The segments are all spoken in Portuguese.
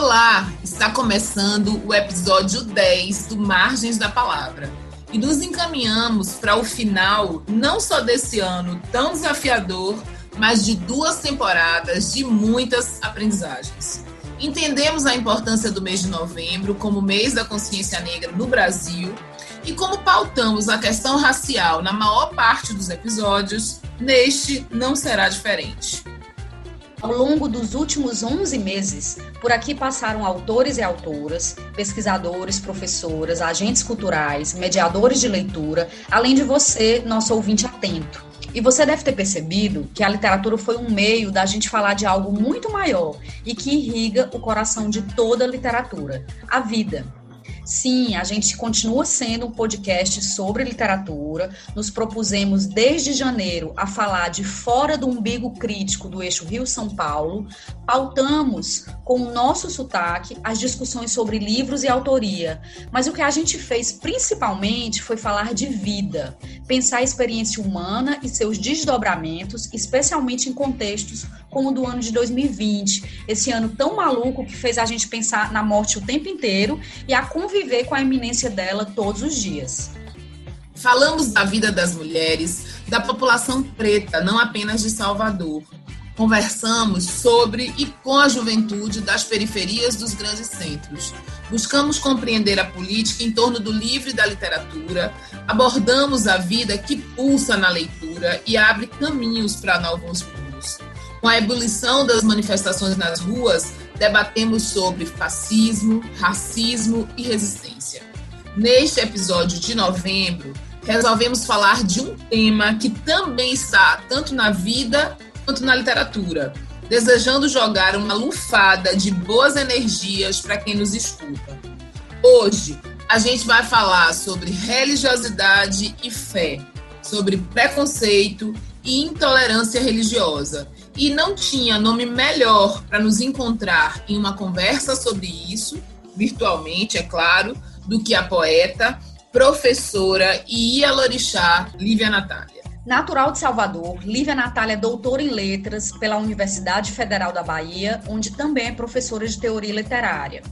Olá! Está começando o episódio 10 do Margens da Palavra e nos encaminhamos para o final não só desse ano tão desafiador, mas de 2 temporadas de muitas aprendizagens. Entendemos a importância do mês de novembro como mês da consciência negra no Brasil e como pautamos a questão racial na maior parte dos episódios, neste não será diferente. Ao longo dos últimos 11 meses, por aqui passaram autores e autoras, pesquisadores, professoras, agentes culturais, mediadores de leitura, além de você, nosso ouvinte atento. E você deve ter percebido que a literatura foi um meio da gente falar de algo muito maior e que irriga o coração de toda a literatura, a vida. Sim, a gente continua sendo um podcast sobre literatura. Nos propusemos desde janeiro a falar de fora do umbigo crítico do eixo Rio-São Paulo. Pautamos com o nosso sotaque as discussões sobre livros e autoria. Mas o que a gente fez principalmente foi falar de vida, pensar a experiência humana e seus desdobramentos, especialmente em contextos como o do ano de 2020, esse ano tão maluco que fez a gente pensar na morte o tempo inteiro e a conviver com a iminência dela todos os dias. Falamos da vida das mulheres, da população preta, não apenas de Salvador. Conversamos sobre e com a juventude das periferias dos grandes centros. Buscamos compreender a política em torno do livro e da literatura, abordamos a vida que pulsa na leitura e abre caminhos para novos rumos. Com a ebulição das manifestações nas ruas, debatemos sobre fascismo, racismo e resistência. Neste episódio de novembro, resolvemos falar de um tema que também está tanto na vida quanto na literatura, desejando jogar uma lufada de boas energias para quem nos escuta. Hoje, a gente vai falar sobre religiosidade e fé, sobre preconceito e intolerância religiosa. E não tinha nome melhor para nos encontrar em uma conversa sobre isso, virtualmente, é claro, do que a poeta, professora e ialorixá Lívia Natália. Natural de Salvador, Lívia Natália é doutora em letras pela Universidade Federal da Bahia, onde também é professora de teoria literária.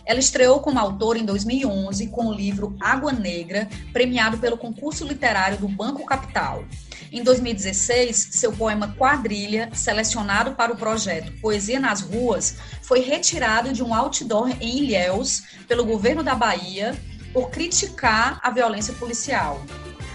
Ela estreou como autora em 2011 com o livro Água Negra, premiado pelo concurso literário do Banco Capital. Em 2016, seu poema Quadrilha, selecionado para o projeto Poesia nas Ruas, foi retirado de um outdoor em Ilhéus pelo governo da Bahia por criticar a violência policial.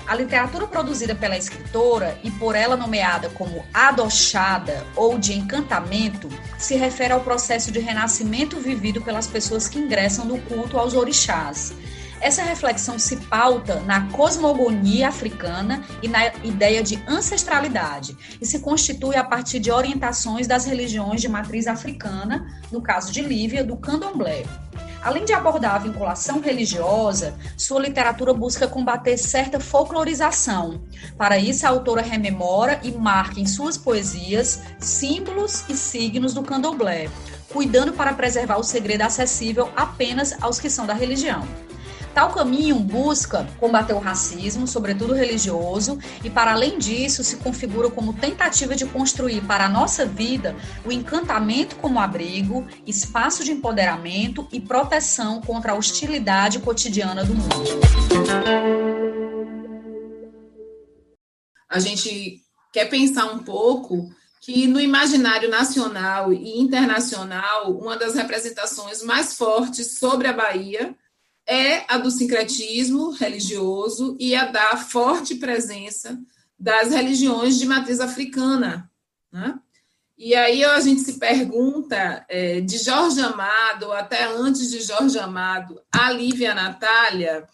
A literatura produzida pela escritora e por ela nomeada como adochada ou de encantamento se refere ao processo de renascimento vivido pelas pessoas que ingressam no culto aos orixás. Essa reflexão se pauta na cosmogonia africana e na ideia de ancestralidade e se constitui a partir de orientações das religiões de matriz africana, no caso de Lívia, do candomblé. Além de abordar a vinculação religiosa, sua literatura busca combater certa folclorização. Para isso, a autora rememora e marca em suas poesias símbolos e signos do candomblé, cuidando para preservar o segredo acessível apenas aos que são da religião. Tal caminho busca combater o racismo, sobretudo religioso, e para além disso se configura como tentativa de construir para a nossa vida o encantamento como abrigo, espaço de empoderamento e proteção contra a hostilidade cotidiana do mundo. A gente quer pensar um pouco que no imaginário nacional e internacional, uma das representações mais fortes sobre a Bahia é a do sincretismo religioso e a da forte presença das religiões de matriz africana, né? E aí a gente se pergunta, de Jorge Amado, até antes de Jorge Amado, a Lívia Natália,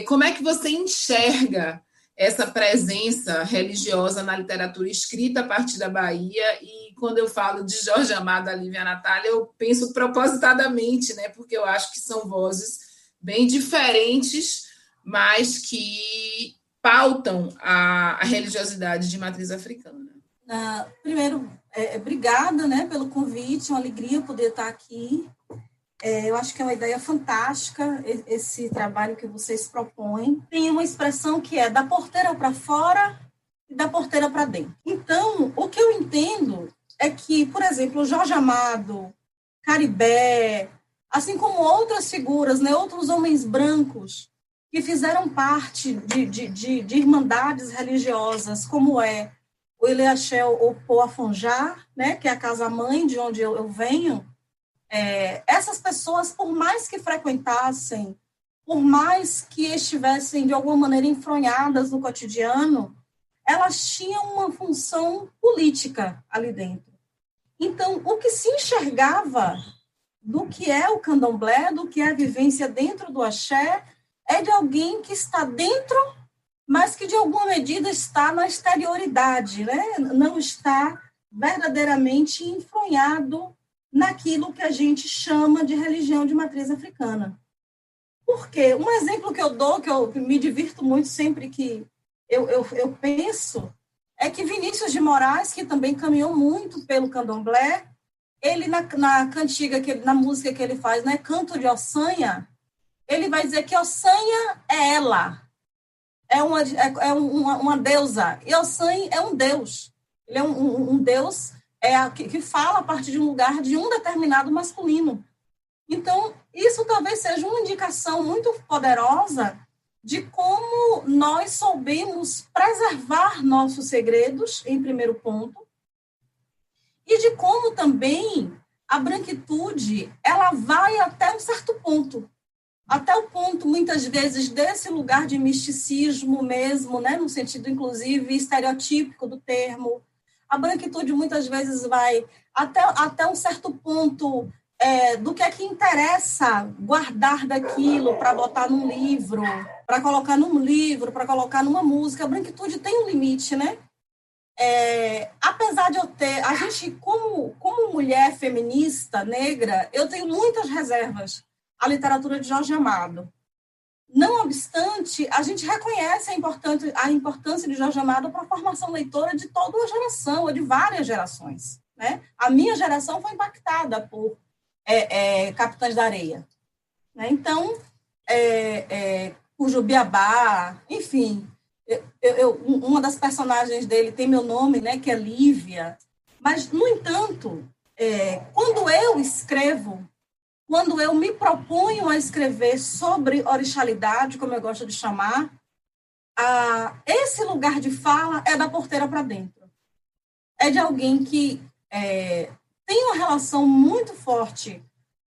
como é que você enxerga essa presença religiosa na literatura escrita a partir da Bahia? E quando eu falo de Jorge Amado, a Lívia Natália, eu penso propositadamente, né? Porque eu acho que são vozes bem diferentes, mas que pautam a religiosidade de matriz africana. Primeiro, obrigada, né, pelo convite, é uma alegria poder estar aqui. Eu acho que é uma ideia fantástica esse trabalho que vocês propõem. Tem uma expressão que é da porteira para fora e da porteira para dentro. Então, o que eu entendo é que, por exemplo, o Jorge Amado, Caribé, assim como outras figuras, né, outros homens brancos que fizeram parte de irmandades religiosas, como é o Ileaxé Opô Afonjá, né, que é a casa-mãe de onde eu venho. Essas pessoas, por mais que frequentassem, por mais que estivessem, de alguma maneira, enfronhadas no cotidiano, elas tinham uma função política ali dentro. Então, o que se enxergava do que é o candomblé, do que é a vivência dentro do axé, é de alguém que está dentro, mas que, de alguma medida, está na exterioridade, né? Não está verdadeiramente enfronhado naquilo que a gente chama de religião de matriz africana. Por quê? Um exemplo que eu dou, que eu me divirto muito sempre que eu penso, é que Vinícius de Moraes, que também caminhou muito pelo candomblé, ele na cantiga, na música que ele faz, né, Canto de Ossanha, ele vai dizer que Ossanha é ela, é uma deusa, e Ossanha é um deus. Ele é um deus que fala a partir de um lugar de um determinado masculino. Então, isso talvez seja uma indicação muito poderosa de como nós soubemos preservar nossos segredos, em primeiro ponto, e de como também a branquitude, ela vai até um certo ponto, até o ponto, muitas vezes, desse lugar de misticismo mesmo, né, no sentido, inclusive, estereotípico do termo. A branquitude, muitas vezes, vai até um certo ponto do que é que interessa guardar daquilo para botar num livro, para colocar num livro, para colocar numa música. A branquitude tem um limite, né? Apesar de eu ter... A gente, como mulher feminista, negra, eu tenho muitas reservas à literatura de Jorge Amado. Não obstante, a gente reconhece a importância de Jorge Amado para a formação leitora de toda uma geração, ou de várias gerações, né? A minha geração foi impactada por Capitães da Areia, né? Então, o Jubiabá, enfim, uma das personagens dele tem meu nome, né, que é Lívia, mas, no entanto, quando eu escrevo, quando eu me proponho a escrever sobre orixalidade, como eu gosto de chamar, esse lugar de fala é da porteira para dentro. É de alguém que tem uma relação muito forte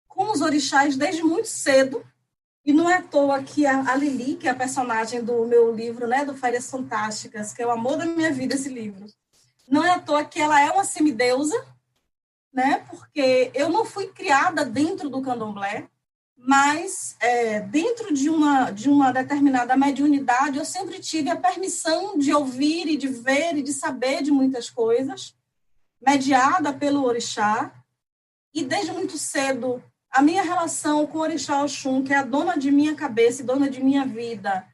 com os orixás desde muito cedo, e não é à toa que a Lili, que é a personagem do meu livro, né, do Férias Fantásticas, que é o amor da minha vida, esse livro, não é à toa que ela é uma semideusa, né, porque eu não fui criada dentro do candomblé, mas dentro de uma determinada mediunidade, eu sempre tive a permissão de ouvir e de ver e de saber de muitas coisas, mediada pelo orixá, e desde muito cedo, a minha relação com o orixá Oxum, que é a dona de minha cabeça e dona de minha vida,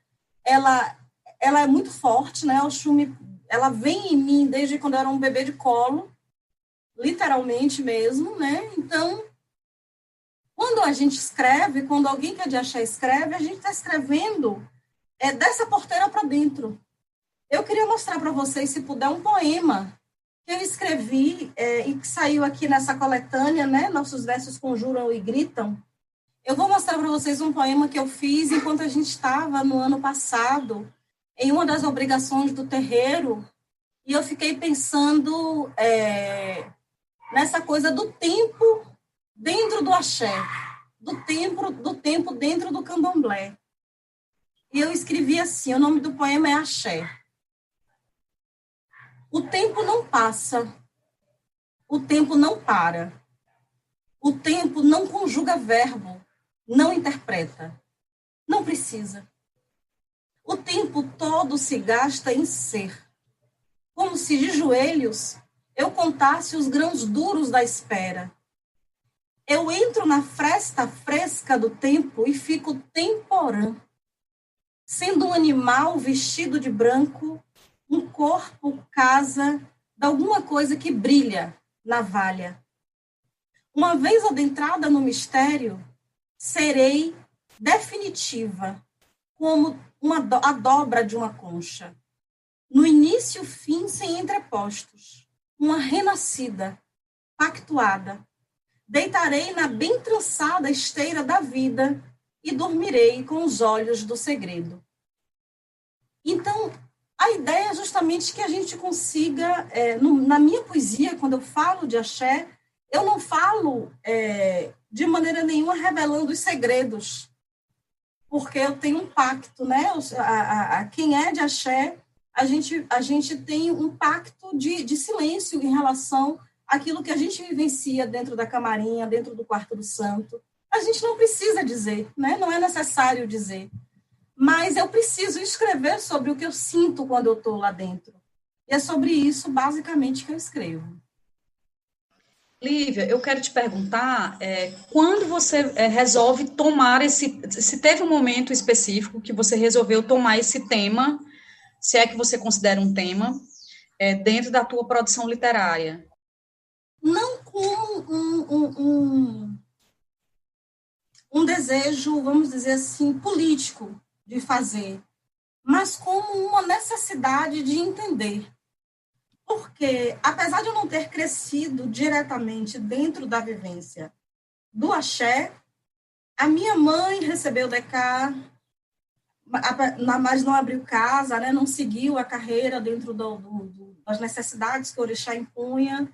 ela é muito forte, né? Oxum, ela vem em mim desde quando eu era um bebê de colo, literalmente mesmo, né? Então, quando a gente escreve, quando alguém que é de axé escreve, a gente está escrevendo dessa porteira para dentro. Eu queria mostrar para vocês, se puder, um poema que eu escrevi e que saiu aqui nessa coletânea, né? Nossos versos conjuram e gritam. Eu vou mostrar para vocês um poema que eu fiz enquanto a gente estava, no ano passado, em uma das obrigações do terreiro, e eu fiquei pensando nessa coisa do tempo dentro do axé, do tempo dentro do candomblé. E eu escrevi assim, o nome do poema é Axé. O tempo não passa, o tempo não para, o tempo não conjuga verbo, não interpreta, não precisa. O tempo todo se gasta em ser, como se de joelhos eu contasse os grãos duros da espera. Eu entro na fresta fresca do tempo e fico temporã, sendo um animal vestido de branco, um corpo, casa, de alguma coisa que brilha na valha. Uma vez adentrada no mistério, serei definitiva, como a dobra de uma concha. No início e fim sem entrepostos, uma renascida, pactuada, deitarei na bem trançada esteira da vida e dormirei com os olhos do segredo. Então, a ideia é justamente que a gente consiga, na minha poesia, quando eu falo de axé, eu não falo de maneira nenhuma revelando os segredos, porque eu tenho um pacto, né? Quem é de axé, a gente tem um pacto de silêncio em relação àquilo que a gente vivencia dentro da camarinha, dentro do quarto do santo. A gente não precisa dizer, né? Não é necessário dizer. Mas eu preciso escrever sobre o que eu sinto quando eu estou lá dentro. E é sobre isso, basicamente, que eu escrevo. Lívia, eu quero te perguntar, quando você resolve tomar se teve um momento específico que você resolveu tomar esse tema, se é que você considera um tema, dentro da tua produção literária? Não como um desejo, vamos dizer assim, político de fazer, mas como uma necessidade de entender. Porque, apesar de eu não ter crescido diretamente dentro da vivência do axé, a minha mãe recebeu DK, mas não abriu casa, né? Não seguiu a carreira dentro das necessidades que o orixá impunha.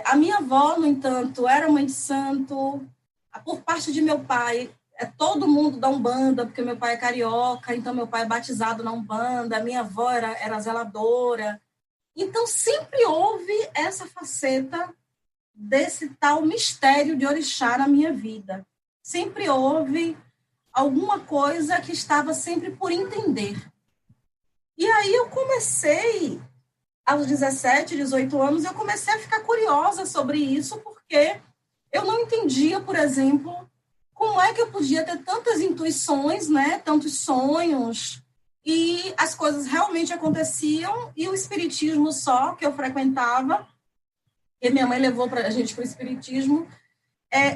A minha avó, no entanto, era mãe de santo. Por parte de meu pai, todo mundo da Umbanda, porque meu pai é carioca, então meu pai é batizado na Umbanda, a minha avó era zeladora. Então, sempre houve essa faceta desse tal mistério de orixá na minha vida. Sempre houve alguma coisa que estava sempre por entender. E aí eu comecei, aos 17, 18 anos, eu comecei a ficar curiosa sobre isso, porque eu não entendia, por exemplo, como é que eu podia ter tantas intuições, né, tantos sonhos, e as coisas realmente aconteciam, e o espiritismo só, que eu frequentava, e minha mãe levou a gente para o espiritismo,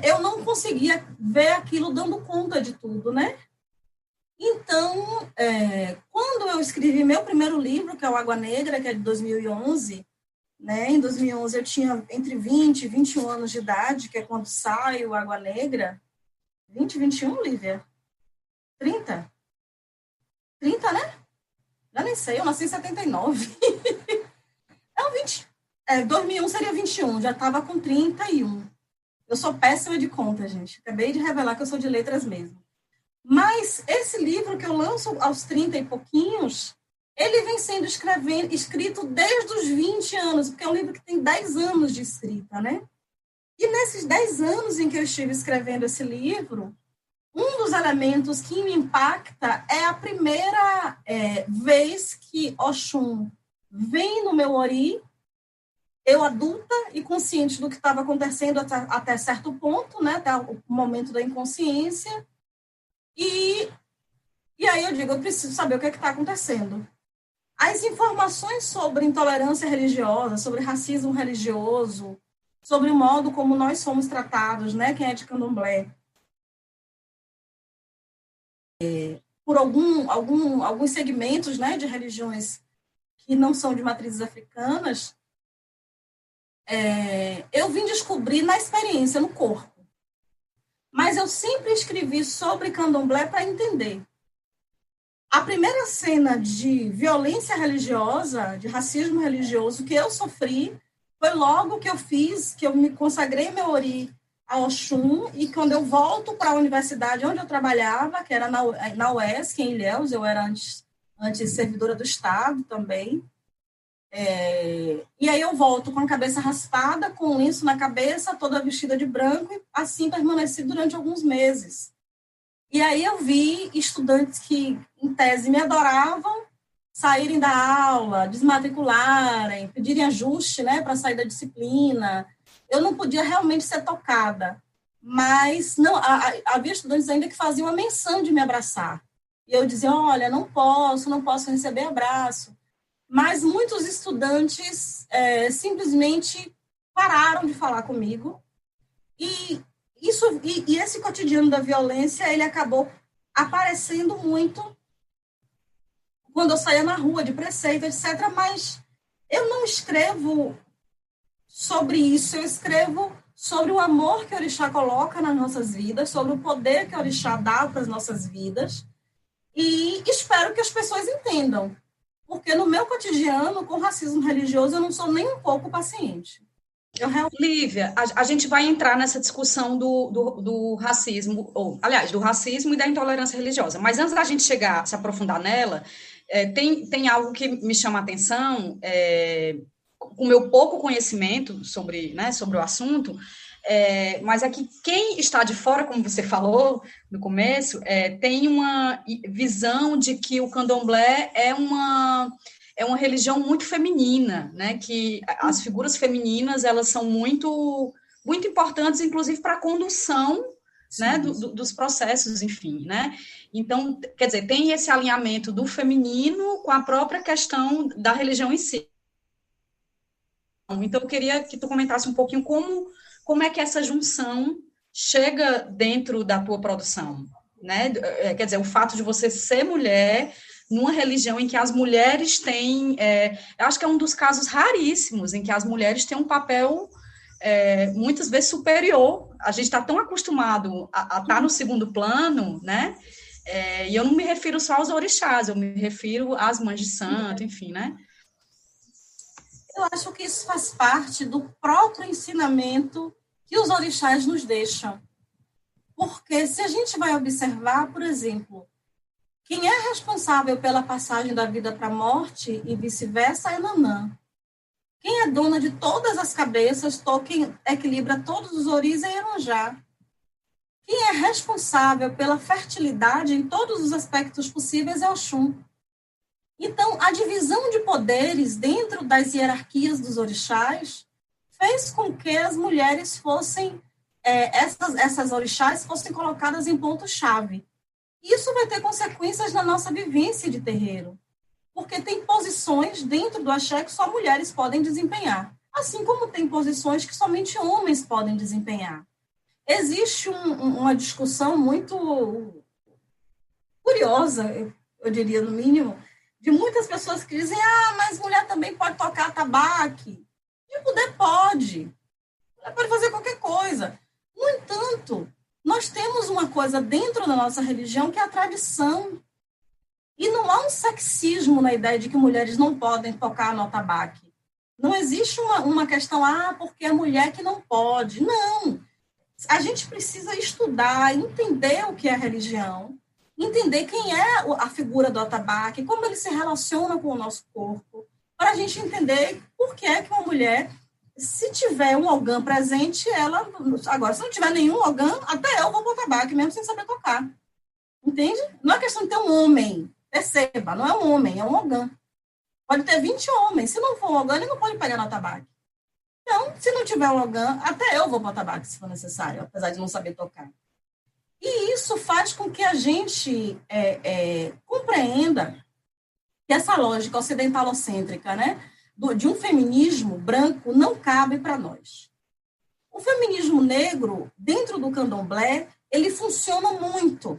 eu não conseguia ver aquilo dando conta de tudo, né? Então, quando eu escrevi meu primeiro livro, que é o Água Negra, que é de 2011, né? Em 2011 eu tinha entre 20 e 21 anos de idade, que é quando sai o Água Negra. 20, 21, Lívia? 30? 30, né? Já nem sei, eu nasci em 79. É um 20. 2001 seria 21, já estava com 31. Eu sou péssima de conta, gente. Acabei de revelar que eu sou de letras mesmo. Mas esse livro que eu lanço aos 30 e pouquinhos, ele vem sendo escrito desde os 20 anos, porque é um livro que tem 10 anos de escrita, né? E nesses 10 anos em que eu estive escrevendo esse livro, um dos elementos que me impacta é a primeira vez que Oxum vem no meu ori, eu adulta e consciente do que estava acontecendo até certo ponto, né, até o momento da inconsciência, e aí eu digo, eu preciso saber o que está acontecendo. As informações sobre intolerância religiosa, sobre racismo religioso, sobre o modo como nós somos tratados, né, quem é de candomblé, por alguns segmentos, né, de religiões que não são de matrizes africanas, eu vim descobrir na experiência, no corpo. Mas eu sempre escrevi sobre candomblé para entender. A primeira cena de violência religiosa, de racismo religioso que eu sofri, foi logo que eu me consagrei meu ori a Oxum, e quando eu volto para a universidade onde eu trabalhava, que era na UESC, em Ilhéus, eu era antes servidora do Estado também, e aí eu volto com a cabeça raspada, com um lenço na cabeça, toda vestida de branco, e assim permaneci durante alguns meses. E aí eu vi estudantes que, em tese, me adoravam, saírem da aula, desmatricularem, pedirem ajuste, né, para sair da disciplina. Eu não podia realmente ser tocada, mas não, havia estudantes ainda que faziam a menção de me abraçar. E eu dizia, olha, não posso receber abraço. Mas muitos estudantes simplesmente pararam de falar comigo, e esse cotidiano da violência, ele acabou aparecendo muito quando eu saía na rua, de preceito, etc. Mas eu não escrevo sobre isso, eu escrevo sobre o amor que o orixá coloca nas nossas vidas, sobre o poder que o orixá dá para as nossas vidas, e espero que as pessoas entendam, porque no meu cotidiano, com racismo religioso, eu não sou nem um pouco paciente. Lívia, a gente vai entrar nessa discussão do racismo, ou, aliás, do racismo e da intolerância religiosa, mas antes da gente chegar, se aprofundar nela, tem algo que me chama a atenção, com o meu pouco conhecimento sobre o assunto, mas aqui quem está de fora, como você falou no começo, tem uma visão de que o candomblé é uma religião muito feminina, né? Que as figuras femininas elas são muito muito importantes, inclusive para a condução, né, dos processos, enfim, né? Então, quer dizer, tem esse alinhamento do feminino com a própria questão da religião em si. Então, eu queria que tu comentasse um pouquinho como é que essa junção chega dentro da tua produção, né? Quer dizer, o fato de você ser mulher numa religião em que as mulheres têm, eu acho que é um dos casos raríssimos em que as mulheres têm um papel muitas vezes superior. A gente está tão acostumado a estar no segundo plano, né? E eu não me refiro só aos orixás, eu me refiro às mães de santo, enfim, né? Eu acho que isso faz parte do próprio ensinamento que os orixás nos deixam. Porque se a gente vai observar, por exemplo, quem é responsável pela passagem da vida para a morte e vice-versa é Nanã. Quem é dona de todas as cabeças, quem equilibra todos os oris é Iemanjá. Quem é responsável pela fertilidade em todos os aspectos possíveis é Oxum. Então, a divisão de poderes dentro das hierarquias dos orixás fez com que as mulheres fossem, essas orixás fossem colocadas em ponto-chave. Isso vai ter consequências na nossa vivência de terreiro, porque tem posições dentro do axé que só mulheres podem desempenhar, assim como tem posições que somente homens podem desempenhar. Existe uma discussão muito curiosa, eu diria no mínimo, de muitas pessoas que dizem, mas mulher também pode tocar atabaque. E poder pode. Mulher pode fazer qualquer coisa. No entanto, nós temos uma coisa dentro da nossa religião que é a tradição. E não há um sexismo na ideia de que mulheres não podem tocar no atabaque. Não existe uma questão, porque é mulher que não pode. Não. A gente precisa estudar, entender o que é religião, entender quem é a figura do atabaque, como ele se relaciona com o nosso corpo, para a gente entender por que é que uma mulher, se tiver um ogã presente, ela... Agora, se não tiver nenhum ogã, até eu vou para o atabaque, mesmo sem saber tocar. Entende? Não é questão de ter um homem. Perceba, não é um homem, é um ogã. Pode ter 20 homens. Se não for um ogã, ele não pode pegar no atabaque. Então, se não tiver um ogã, até eu vou para o atabaque, se for necessário, apesar de não saber tocar. E isso faz com que a gente compreenda que essa lógica ocidentalocêntrica, né, de um feminismo branco não cabe para nós. O feminismo negro, dentro do candomblé, ele funciona muito,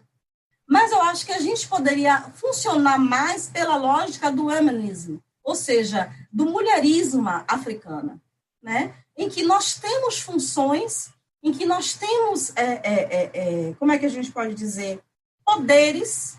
mas eu acho que a gente poderia funcionar mais pela lógica do feminismo, ou seja, do mulherismo africano, né, em que nós temos funções, em que nós temos, como é que a gente pode dizer, poderes,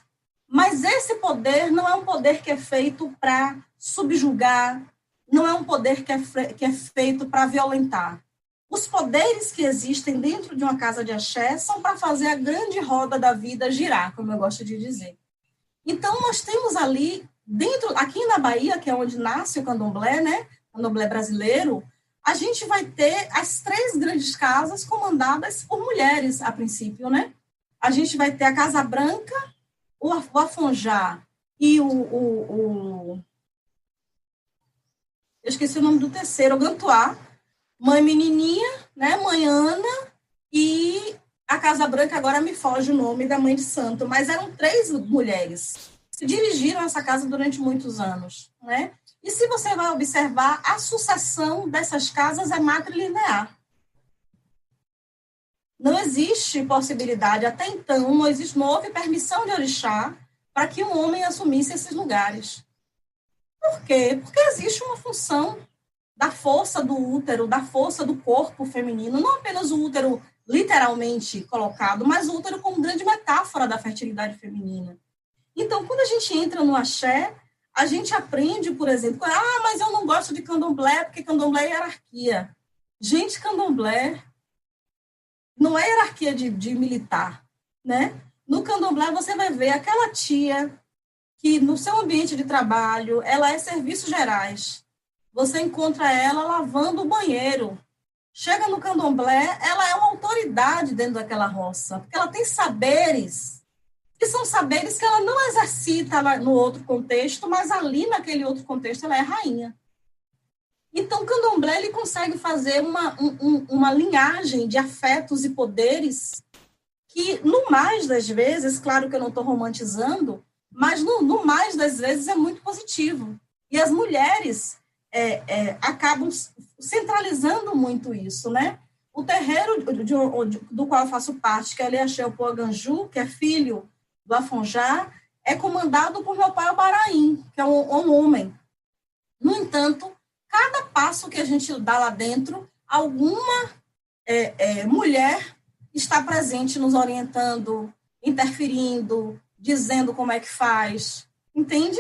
mas esse poder não é um poder que é feito para subjugar, não é um poder que é feito para violentar. Os poderes que existem dentro de uma casa de axé são para fazer a grande roda da vida girar, como eu gosto de dizer. Então, nós temos ali, aqui na Bahia, que é onde nasce o candomblé, né, o candomblé brasileiro, a gente vai ter as 3 grandes casas comandadas por mulheres, a princípio, né? A gente vai ter a Casa Branca, o Afonjá e eu esqueci o nome do terceiro, o Gantuá, Mãe Menininha, né? Mãe Ana, e a Casa Branca, agora me foge o nome da Mãe de Santo, mas eram 3 mulheres que dirigiram essa casa durante muitos anos, né? E se você vai observar, a sucessão dessas casas é matrilinear. Não existe possibilidade, até então, não houve permissão de orixá para que um homem assumisse esses lugares. Por quê? Porque existe uma função da força do útero, da força do corpo feminino, não apenas o útero literalmente colocado, mas o útero como grande metáfora da fertilidade feminina. Então, quando a gente entra no axé, a gente aprende, por exemplo, mas eu não gosto de candomblé, porque candomblé é hierarquia. Gente, candomblé não é hierarquia de militar, né? No candomblé, você vai ver aquela tia que, no seu ambiente de trabalho, ela é serviços gerais. Você encontra ela lavando o banheiro. Chega no candomblé, ela é uma autoridade dentro daquela roça, porque ela tem saberes, que são saberes que ela não exercita no outro contexto, mas ali, naquele outro contexto, ela é rainha. Então, o candomblé ele consegue fazer uma linhagem de afetos e poderes que, no mais das vezes, claro que eu não estou romantizando, mas no mais das vezes é muito positivo. E as mulheres acabam centralizando muito isso, né? O terreiro do qual eu faço parte, que é ali Axé Poaganju, que é filho do Afonjá, é comandado por meu pai Obaraim, que é um homem. No entanto, cada passo que a gente dá lá dentro, alguma mulher está presente nos orientando, interferindo, dizendo como é que faz, entende?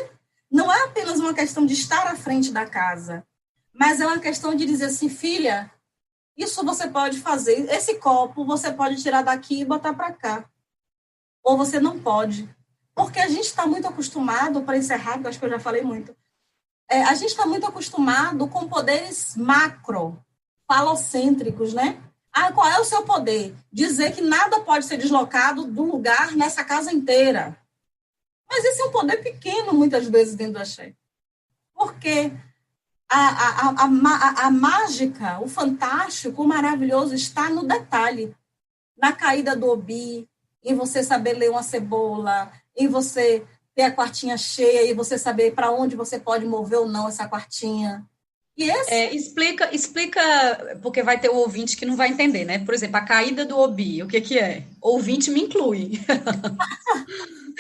Não é apenas uma questão de estar à frente da casa, mas é uma questão de dizer assim, filha, isso você pode fazer, esse copo você pode tirar daqui e botar para cá, ou você não pode, porque a gente está muito acostumado, para encerrar, porque eu acho que eu já falei muito, a gente está muito acostumado com poderes macro, falocêntricos, né? Qual é o seu poder? Dizer que nada pode ser deslocado do lugar nessa casa inteira. Mas esse é um poder pequeno, muitas vezes, dentro do axé. Porque a mágica, o fantástico, o maravilhoso está no detalhe. Na caída do obi, em você saber ler uma cebola, em você ter a quartinha cheia e você saber para onde você pode mover ou não essa quartinha. E explica, porque vai ter o ouvinte que não vai entender, né? Por exemplo, a caída do obi, o que é? Ouvinte me inclui.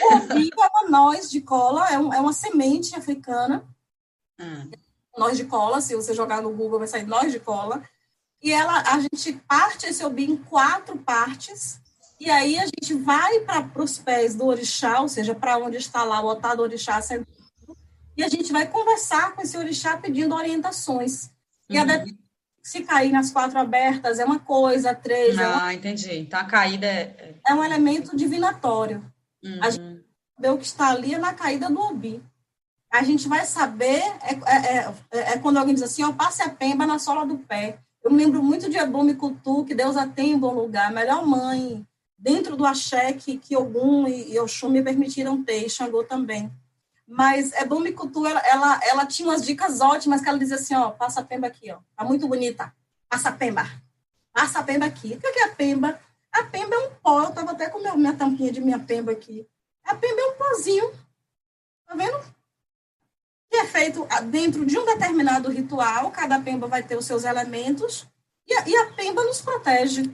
O obi é uma noz de cola, é uma semente africana. Noz de cola, se você jogar no Google vai sair noz de cola. E a gente parte esse obi em 4 partes, e aí a gente vai para os pés do orixá, ou seja, para onde está lá o altar do orixá sentado, e a gente vai conversar com esse orixá pedindo orientações. E se cair nas 4 abertas é uma coisa, 3 entendi. Então, a caída é um elemento divinatório. A gente vê o que está ali na caída do obi. A gente vai saber, quando alguém diz assim, passe a pemba na sola do pé. Eu me lembro muito de Ebum Kutu, que Deus a tem em bom lugar, melhor mãe, dentro do axé que Ogum e Oxum me permitiram ter, e Xangô também. Mas Ebum Kutu, ela tinha umas dicas ótimas, que ela dizia assim, passa a pemba aqui, tá muito bonita, passa a pemba aqui. O que é a pemba? A pemba é um pó, eu estava até com minha tampinha de minha pemba aqui. A pemba é um pozinho, tá vendo? Que é feito dentro de um determinado ritual, cada pemba vai ter os seus elementos, e a pemba nos protege.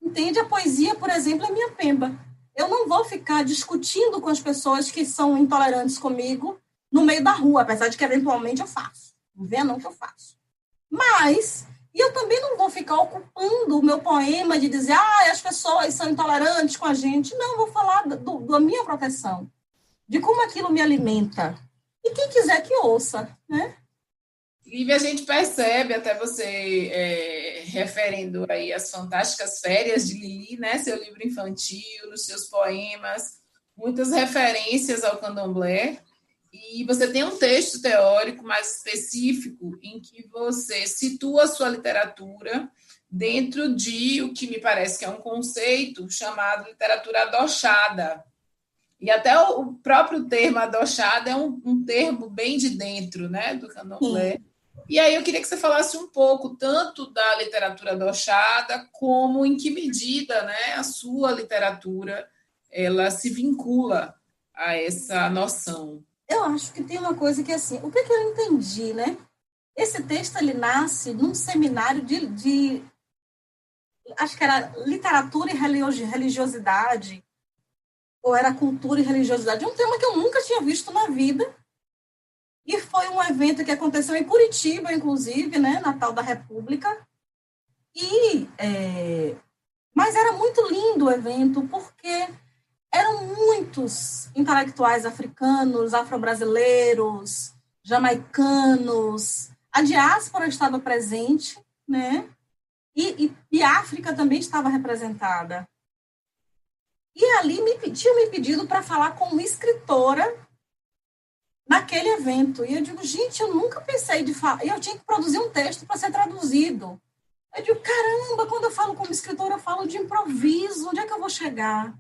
Entende? A poesia, por exemplo, é minha pemba. Eu não vou ficar discutindo com as pessoas que são intolerantes comigo no meio da rua, apesar de que eventualmente eu faço. Não venha não que eu faço. Mas, e eu também não vou ficar ocupando o meu poema de dizer, as pessoas são intolerantes com a gente. Não, vou falar da minha proteção, de como aquilo me alimenta. E quem quiser que ouça, né? Lívia, a gente percebe, até você referendo aí as fantásticas férias de Lili, né? Seu livro infantil, nos seus poemas, muitas referências ao candomblé. E você tem um texto teórico mais específico em que você situa a sua literatura dentro de o que me parece que é um conceito chamado literatura adochada. E até o próprio termo adochada é um termo bem de dentro, né, do candomblé. E aí eu queria que você falasse um pouco tanto da literatura adochada como em que medida, né, a sua literatura ela se vincula a essa noção. Eu acho que tem uma coisa que assim, o que eu entendi, né? Esse texto ele nasce num seminário de acho que era literatura e religiosidade, ou era cultura e religiosidade, um tema que eu nunca tinha visto na vida. E foi um evento que aconteceu em Curitiba, inclusive, né, Natal da República. Mas era muito lindo o evento, porque eram muitos intelectuais africanos, afro-brasileiros, jamaicanos, a diáspora estava presente, né? E a África também estava representada. E ali tinham me pedido para falar como escritora naquele evento. E eu digo, gente, eu nunca pensei de falar. E eu tinha que produzir um texto para ser traduzido. Eu digo, caramba, quando eu falo como escritora, eu falo de improviso, onde é que eu vou chegar?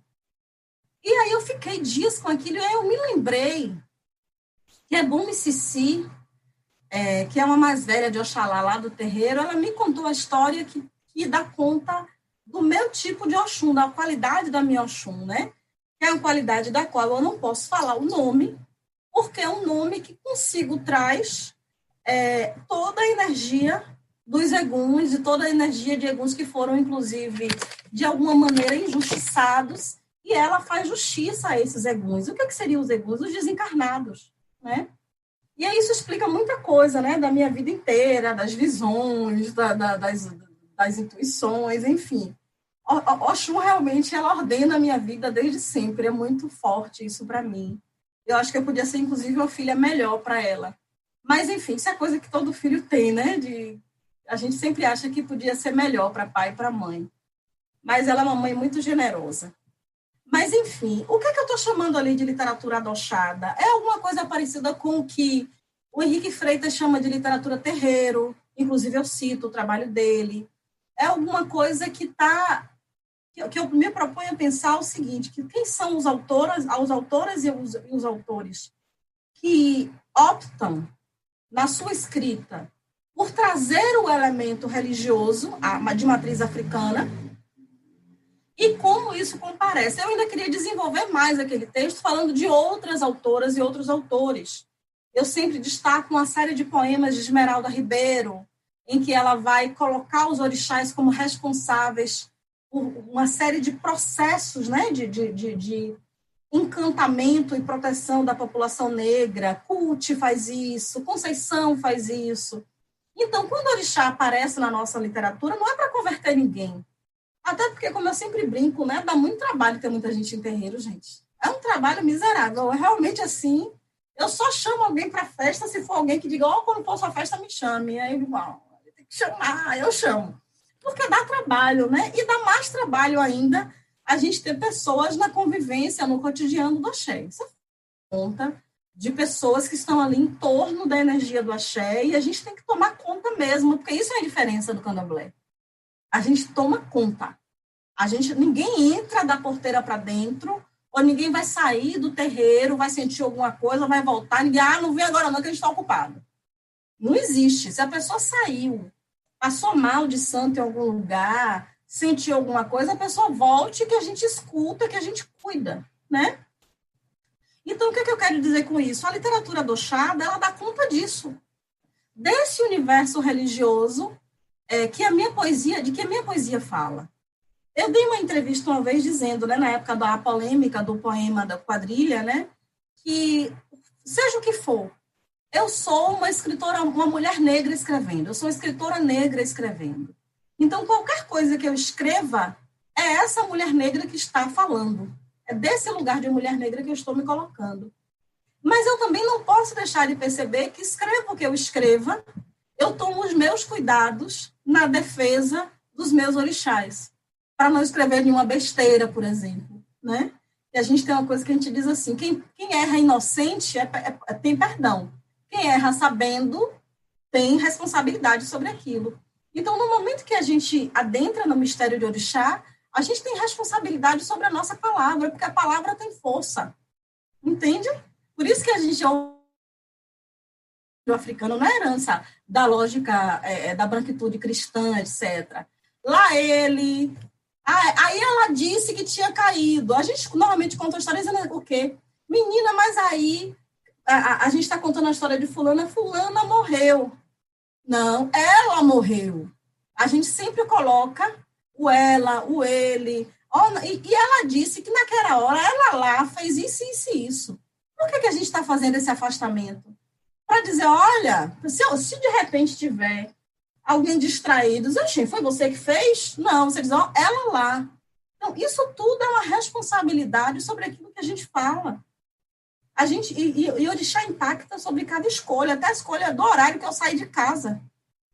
E aí eu fiquei dias com aquilo, e aí eu me lembrei que Ebum Mississi, que é uma mais velha de Oxalá, lá do terreiro, ela me contou a história que dá conta do meu tipo de Oxum, da qualidade da minha Oxum, né? Que é uma qualidade da qual eu não posso falar o nome, porque é um nome que consigo traz toda a energia dos eguns e toda a energia de eguns que foram, inclusive, de alguma maneira injustiçados, e ela faz justiça a esses eguns. O que seriam os eguns? Os desencarnados, né? E aí isso explica muita coisa, né, da minha vida inteira, das visões, das intuições, enfim. Oxum realmente, ela ordena a minha vida desde sempre, é muito forte isso para mim. Eu acho que eu podia ser, inclusive, uma filha melhor para ela. Mas, enfim, isso é coisa que todo filho tem, né? A gente sempre acha que podia ser melhor para pai e para mãe. Mas ela é uma mãe muito generosa. Mas, enfim, o que eu estou chamando ali de literatura adochada? É alguma coisa parecida com o que o Henrique Freitas chama de literatura terreiro, inclusive eu cito o trabalho dele. É alguma coisa que eu me proponho a pensar o seguinte, que quem são os autores e os autores que optam, na sua escrita, por trazer o elemento religioso de matriz africana, e como isso comparece. Eu ainda queria desenvolver mais aquele texto falando de outras autoras e outros autores. Eu sempre destaco uma série de poemas de Esmeralda Ribeiro, em que ela vai colocar os orixás como responsáveis por uma série de processos, né, de encantamento e proteção da população negra. Cult faz isso, Conceição faz isso. Então, quando o orixá aparece na nossa literatura, não é para converter ninguém. Até porque, como eu sempre brinco, né, dá muito trabalho ter muita gente em terreiro, gente. É um trabalho miserável. É realmente assim. Eu só chamo alguém para festa se for alguém que diga, quando for sua festa, me chame. Aí eu tem que chamar, eu chamo. Porque dá trabalho, né? E dá mais trabalho ainda a gente ter pessoas na convivência, no cotidiano do axé. Isso é conta de pessoas que estão ali em torno da energia do axé, e a gente tem que tomar conta mesmo, porque isso é a diferença do candomblé. A gente toma conta. Ninguém entra da porteira para dentro, ou ninguém vai sair do terreiro, vai sentir alguma coisa, vai voltar, ninguém, não vem agora não, que a gente está ocupado. Não existe. Se a pessoa saiu, passou mal de santo em algum lugar, sentiu alguma coisa, a pessoa volte, que a gente escuta, que a gente cuida, né? Então, o que eu quero dizer com isso? A literatura adochada, ela dá conta disso. Desse universo religioso de que a minha poesia fala. Eu dei uma entrevista uma vez dizendo, né, na época da polêmica do poema da quadrilha, né, que seja o que for, eu sou uma escritora, uma mulher negra escrevendo, eu sou uma escritora negra escrevendo. Então, qualquer coisa que eu escreva é essa mulher negra que está falando. É desse lugar de mulher negra que eu estou me colocando. Mas eu também não posso deixar de perceber que escreva o que eu escreva, eu tomo os meus cuidados na defesa dos meus orixás, para não escrever nenhuma besteira, por exemplo, né? E a gente tem uma coisa que a gente diz assim, quem erra inocente tem perdão. Quem erra sabendo tem responsabilidade sobre aquilo. Então, no momento que a gente adentra no mistério de orixá, a gente tem responsabilidade sobre a nossa palavra, porque a palavra tem força. Entende? Por isso que a gente o africano não é herança da lógica da branquitude cristã, etc. Lá ele... Aí ela disse que tinha caído. A gente normalmente conta a história dizendo o quê? Menina, mas aí a gente está contando a história de fulana morreu. Não, ela morreu. A gente sempre coloca o ela, o ele. E ela disse que naquela hora ela lá fez isso, isso e isso. Por que a gente está fazendo esse afastamento? para dizer, olha, se de repente tiver alguém distraído, diz, foi você que fez? Não, você diz, ó, ela lá. Então, isso tudo é uma responsabilidade sobre aquilo que a gente fala. E orixá impacta sobre cada escolha, até a escolha do horário que eu saio de casa.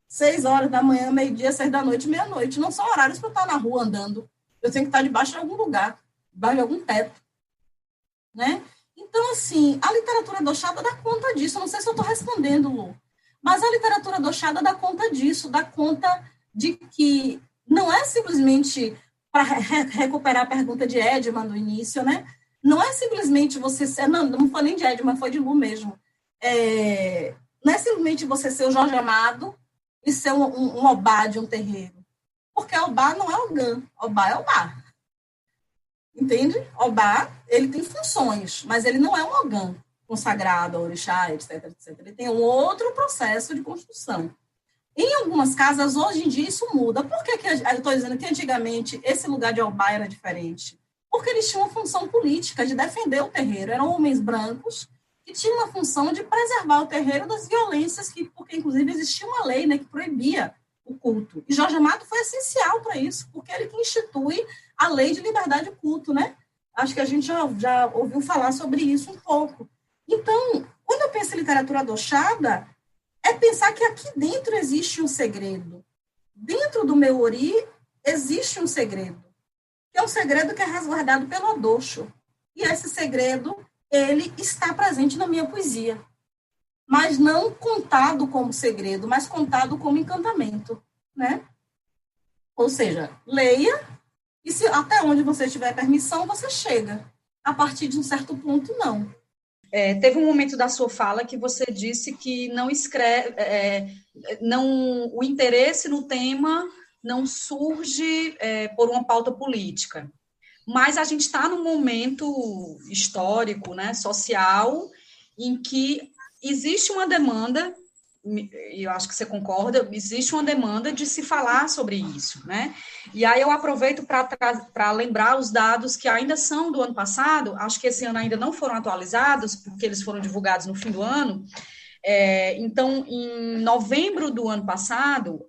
6 horas da manhã, meio-dia, 6 da noite, meia-noite. Não são horários para eu estar na rua andando. Eu tenho que estar debaixo de algum lugar, debaixo de algum teto. Né? Então, assim, a literatura doxada dá conta disso. Eu não sei se eu estou respondendo, Lu, mas a literatura doxada dá conta disso, dá conta de que não é simplesmente, para recuperar a pergunta de Edma no início, né? Não é simplesmente você ser... Não foi nem de Edma, foi de Lu mesmo. Não é simplesmente você ser o Jorge Amado e ser um Obá de um terreiro. Porque Obá não é Ogã, Obá é Obá. Entende? Obá, ele tem funções, mas ele não é um Ogã consagrado, orixá, etc, etc. Ele tem um outro processo de construção. Em algumas casas, hoje em dia, isso muda. Por que eu estou dizendo que antigamente esse lugar de Obá era diferente? Porque eles tinham uma função política de defender o terreiro. Eram homens brancos que tinham uma função de preservar o terreiro das violências, porque, inclusive, existia uma lei, né, que proibia o culto. E Jorge Amado foi essencial para isso, porque ele que institui a lei de liberdade de culto, né? Acho que a gente já ouviu falar sobre isso um pouco. Então, quando eu penso em literatura adochada, é pensar que aqui dentro existe um segredo. Dentro do meu ori existe um segredo, que é um segredo que é resguardado pelo adocho. E esse segredo, ele está presente na minha poesia. Mas não contado como segredo, mas contado como encantamento, né? Ou seja, leia, e se até onde você tiver permissão, você chega. A partir de um certo ponto, não. Teve um momento da sua fala que você disse que não escreve, o interesse no tema não surge por uma pauta política. Mas a gente está num momento histórico, né, social, em que existe uma demanda, e eu acho que você concorda, existe uma demanda de se falar sobre isso, né? E aí eu aproveito para lembrar os dados que ainda são do ano passado, acho que esse ano ainda não foram atualizados, porque eles foram divulgados no fim do ano. Então, em novembro do ano passado,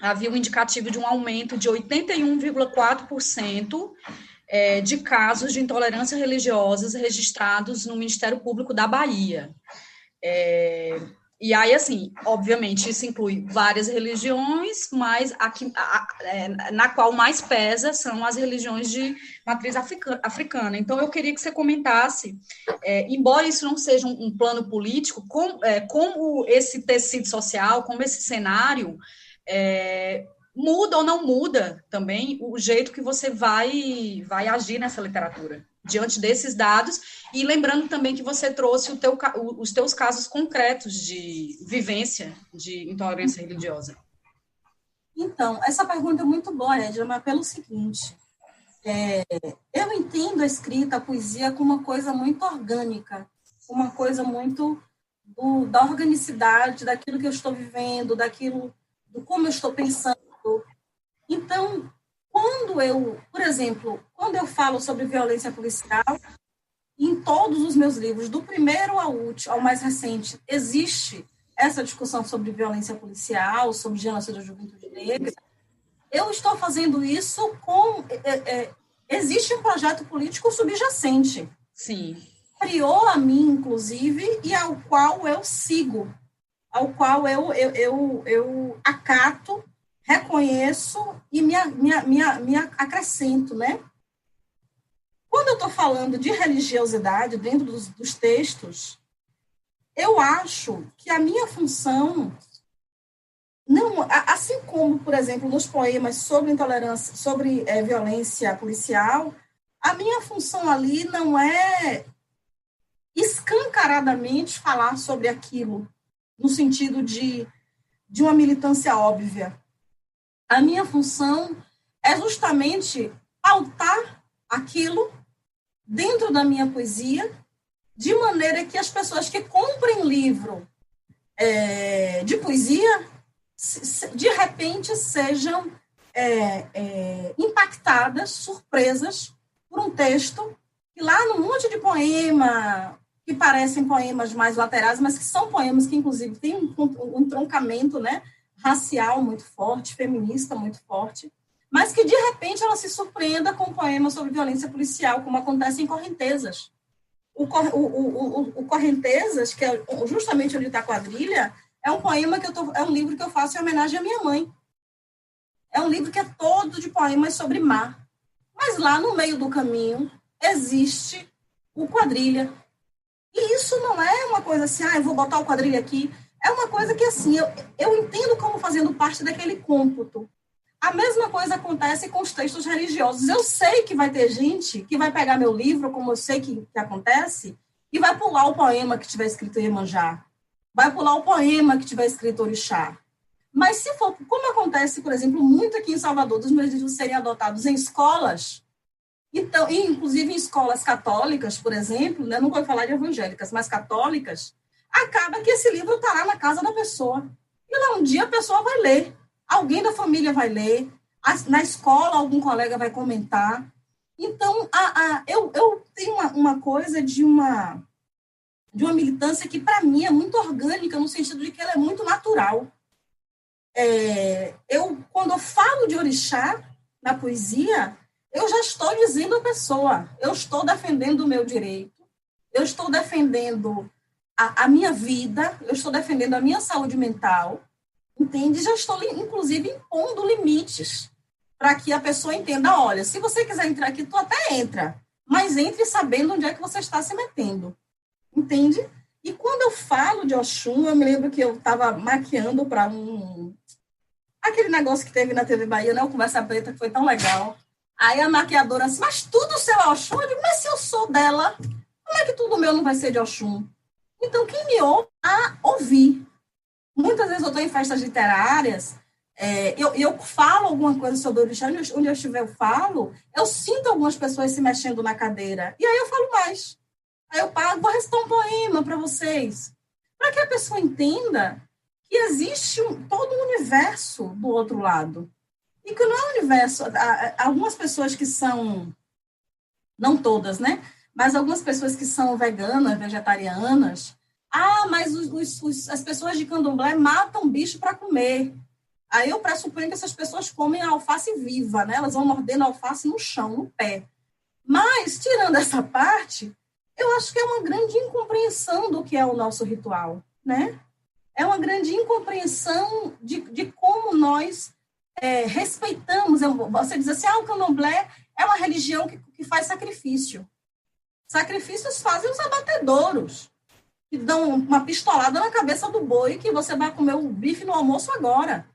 havia um indicativo de um aumento de 81,4% de casos de intolerância religiosa registrados no Ministério Público da Bahia. E aí, assim, obviamente, isso inclui várias religiões, mas na qual mais pesa são as religiões de matriz africana. Então, eu queria que você comentasse, embora isso não seja um plano político, como esse tecido social, como esse cenário muda ou não muda também o jeito que você vai agir nessa literatura, diante desses dados, e lembrando também que você trouxe os teus casos concretos de vivência de intolerância religiosa. Então, essa pergunta é muito boa, Edna, mas pelo seguinte, eu entendo a escrita, a poesia, como uma coisa muito orgânica, uma coisa muito da organicidade, daquilo que eu estou vivendo, do como eu estou pensando. Então, por exemplo, quando eu falo sobre violência policial, em todos os meus livros, do primeiro ao último, ao mais recente, existe essa discussão sobre violência policial, sobre genocídio da juventude negra. Eu estou fazendo isso existe um projeto político subjacente. Sim. Criou a mim, inclusive, e ao qual eu sigo, ao qual eu acato, reconheço e me acrescento, né? Quando eu estou falando de religiosidade dentro dos textos, eu acho que a minha função, não, assim como, por exemplo, nos poemas sobre intolerância, sobre violência policial, a minha função ali não é escancaradamente falar sobre aquilo, no sentido de uma militância óbvia. A minha função é justamente pautar aquilo dentro da minha poesia, de maneira que as pessoas que comprem livro de poesia, de repente, sejam impactadas, surpresas, por um texto que lá no monte de poema que parecem poemas mais laterais, mas que são poemas que, inclusive, têm um entroncamento, né, racial muito forte, feminista muito forte, mas que, de repente, ela se surpreenda com um poema sobre violência policial, como acontece em Correntezas. O Correntezas, que é justamente onde está a quadrilha, é um poema é um livro que eu faço em homenagem à minha mãe. É um livro que é todo de poemas sobre mar. Mas lá no meio do caminho existe o quadrilha. E isso não é uma coisa assim, eu vou botar o quadrilha aqui. É uma coisa que, assim, eu entendo como fazendo parte daquele cômputo. A mesma coisa acontece com os textos religiosos. Eu sei que vai ter gente que vai pegar meu livro, como eu sei que acontece, e vai pular o poema que tiver escrito Iemanjá. Vai pular o poema que tiver escrito Orixá. Mas se for, como acontece, por exemplo, muito aqui em Salvador, dos meus livros serem adotados em escolas, então, inclusive em escolas católicas, por exemplo, né, não vou falar de evangélicas, mas católicas, acaba que esse livro está lá na casa da pessoa. E lá um dia a pessoa vai ler, alguém da família vai ler, na escola algum colega vai comentar. Então, eu tenho uma coisa de uma militância que, para mim, é muito orgânica, no sentido de que ela é muito natural. Quando eu falo de orixá na poesia, eu já estou dizendo à pessoa, eu estou defendendo o meu direito, eu estou defendendo a minha vida, eu estou defendendo a minha saúde mental, entende? Já estou, inclusive, impondo limites para que a pessoa entenda, olha, se você quiser entrar aqui, tu até entra, mas entre sabendo onde é que você está se metendo, entende? E quando eu falo de Oxum, eu me lembro que eu estava maquiando para aquele negócio que teve na TV Bahia, né, o Conversa Preta, que foi tão legal. Aí a maquiadora assim, mas tudo seu é Oxum? Eu digo, mas se eu sou dela, como é que tudo meu não vai ser de Oxum? Então, quem me ouve, a ouvir. Muitas vezes eu estou em festas literárias, eu falo alguma coisa sobre o orixá, onde eu estiver eu falo, eu sinto algumas pessoas se mexendo na cadeira, e aí eu falo mais. Aí eu pago, vou recitar um poema para vocês, para que a pessoa entenda que existe todo um universo do outro lado. E que não é um universo... Algumas pessoas que são... Não todas, né? Mas algumas pessoas que são veganas, vegetarianas... mas as pessoas de candomblé matam bicho para comer. Aí eu pressuponho que essas pessoas comem a alface viva, né? Elas vão mordendo a alface no chão, no pé. Mas, tirando essa parte, eu acho que é uma grande incompreensão do que é o nosso ritual, né? É uma grande incompreensão de como nós respeitamos. Você diz assim, o candomblé é uma religião que faz sacrifício. Sacrifícios fazem os abatedouros, que dão uma pistolada na cabeça do boi, que você vai comer o bife no almoço agora.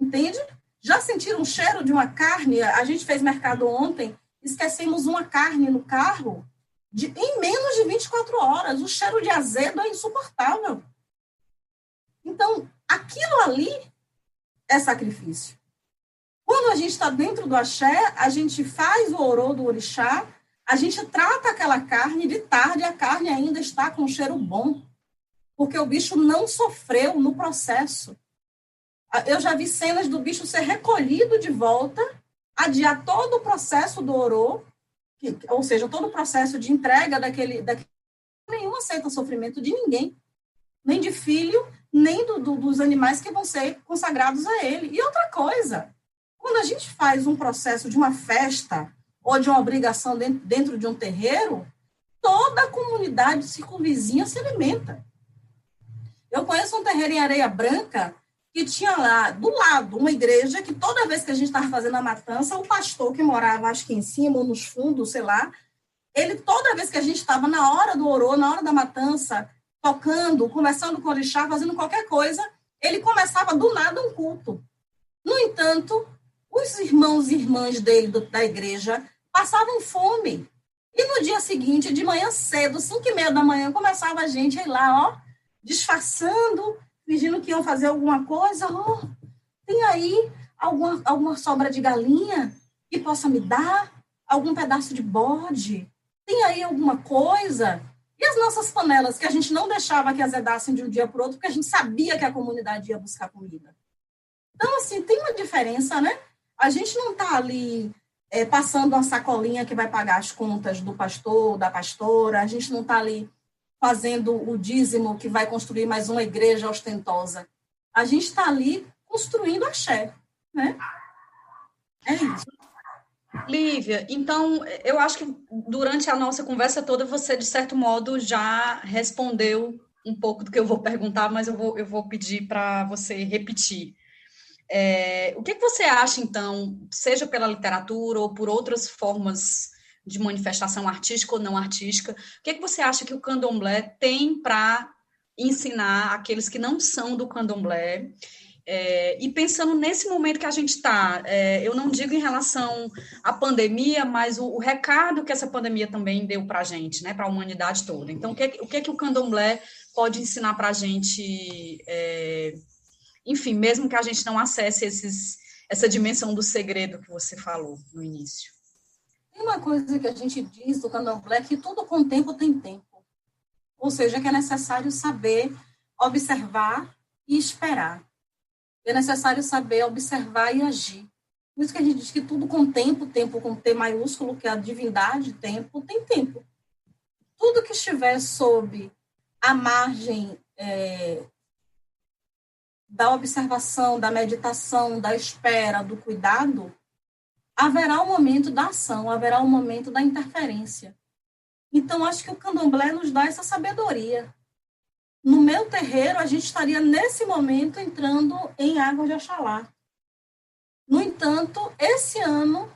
Entende? Já sentiram o cheiro de uma carne? A gente fez mercado ontem, esquecemos uma carne no carro, em menos de 24 horas. O cheiro de azedo é insuportável. Então, aquilo ali é sacrifício. Quando a gente está dentro do axé, a gente faz o orô do orixá, a gente trata aquela carne, de tarde a carne ainda está com um cheiro bom, porque o bicho não sofreu no processo. Eu já vi cenas do bicho ser recolhido de volta, adiar todo o processo do orô, ou seja, todo o processo de entrega daquele... Nenhum aceita o sofrimento de ninguém, nem de filho, nem dos animais que vão ser consagrados a ele. E outra coisa, quando a gente faz um processo de uma festa ou de uma obrigação dentro de um terreiro, toda a comunidade circunvizinha se alimenta. Eu conheço um terreiro em Areia Branca que tinha lá, do lado, uma igreja que toda vez que a gente estava fazendo a matança, o pastor que morava, acho que em cima ou nos fundos, sei lá, ele, toda vez que a gente estava na hora do orô, na hora da matança, tocando, conversando com o orixá, fazendo qualquer coisa, ele começava do nada um culto. No entanto, os irmãos e irmãs dele, da igreja, passavam fome. E no dia seguinte, de manhã cedo, 5h30 da manhã, começava a gente a ir lá, disfarçando, fingindo que iam fazer alguma coisa. Tem aí alguma sobra de galinha que possa me dar? Algum pedaço de bode? Tem aí alguma coisa? E as nossas panelas, que a gente não deixava que azedassem de um dia para o outro, porque a gente sabia que a comunidade ia buscar comida. Então, assim, tem uma diferença, né? A gente não está ali passando uma sacolinha que vai pagar as contas do pastor, da pastora, a gente não está ali fazendo o dízimo que vai construir mais uma igreja ostentosa. A gente está ali construindo axé, né? É isso. Lívia, então, eu acho que durante a nossa conversa toda, você, de certo modo, já respondeu um pouco do que eu vou perguntar, mas eu vou pedir para você repetir. O que você acha, então, seja pela literatura ou por outras formas de manifestação artística ou não artística, o que você acha que o candomblé tem para ensinar aqueles que não são do candomblé? E pensando nesse momento que a gente está, eu não digo em relação à pandemia, mas o recado que essa pandemia também deu para a gente, né, para a humanidade toda. Então, o que o candomblé pode ensinar para a gente, enfim, mesmo que a gente não acesse essa dimensão do segredo que você falou no início? Tem uma coisa que a gente diz do candomblé, que tudo com tempo tem tempo. Ou seja, que é necessário saber observar e esperar. É necessário saber observar e agir. Por isso que a gente diz que tudo com tempo, tempo com T maiúsculo, que é a divindade, tempo, tem tempo. Tudo que estiver sob a margem da observação, da meditação, da espera, do cuidado, haverá um momento da ação, haverá um momento da interferência. Então, acho que o candomblé nos dá essa sabedoria. No meu terreiro, a gente estaria, nesse momento, entrando em água de Oxalá. No entanto, esse ano,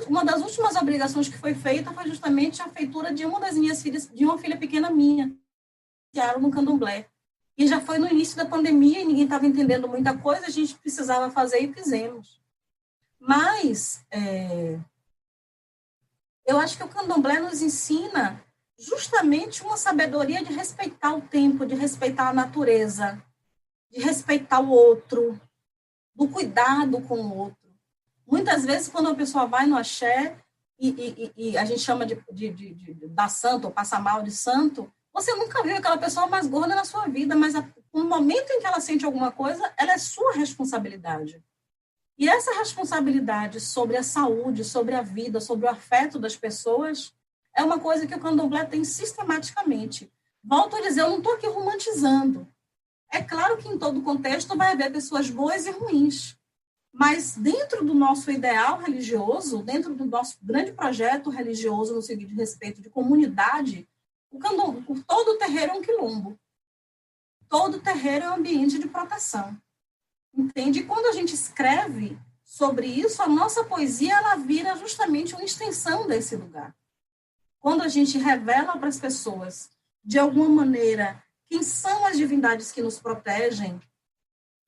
uma das últimas obrigações que foi feita foi justamente a feitura de uma das minhas filhas, de uma filha pequena minha, que era no candomblé. E já foi no início da pandemia, e ninguém estava entendendo muita coisa, a gente precisava fazer e fizemos. Mas, eu acho que o candomblé nos ensina justamente uma sabedoria de respeitar o tempo, de respeitar a natureza, de respeitar o outro, do cuidado com o outro. Muitas vezes, quando a pessoa vai no axé, e a gente chama de dar santo, ou passar mal de santo, você nunca viu aquela pessoa mais gorda na sua vida, mas no momento em que ela sente alguma coisa, ela é sua responsabilidade. E essa responsabilidade sobre a saúde, sobre a vida, sobre o afeto das pessoas, é uma coisa que o candomblé tem sistematicamente. Volto a dizer, eu não estou aqui romantizando. É claro que em todo contexto vai haver pessoas boas e ruins, mas dentro do nosso ideal religioso, dentro do nosso grande projeto religioso no sentido de respeito de comunidade, todo o terreiro é um quilombo. Todo terreiro é um ambiente de proteção. Entende? E quando a gente escreve sobre isso, a nossa poesia ela vira justamente uma extensão desse lugar. Quando a gente revela para as pessoas, de alguma maneira, quem são as divindades que nos protegem,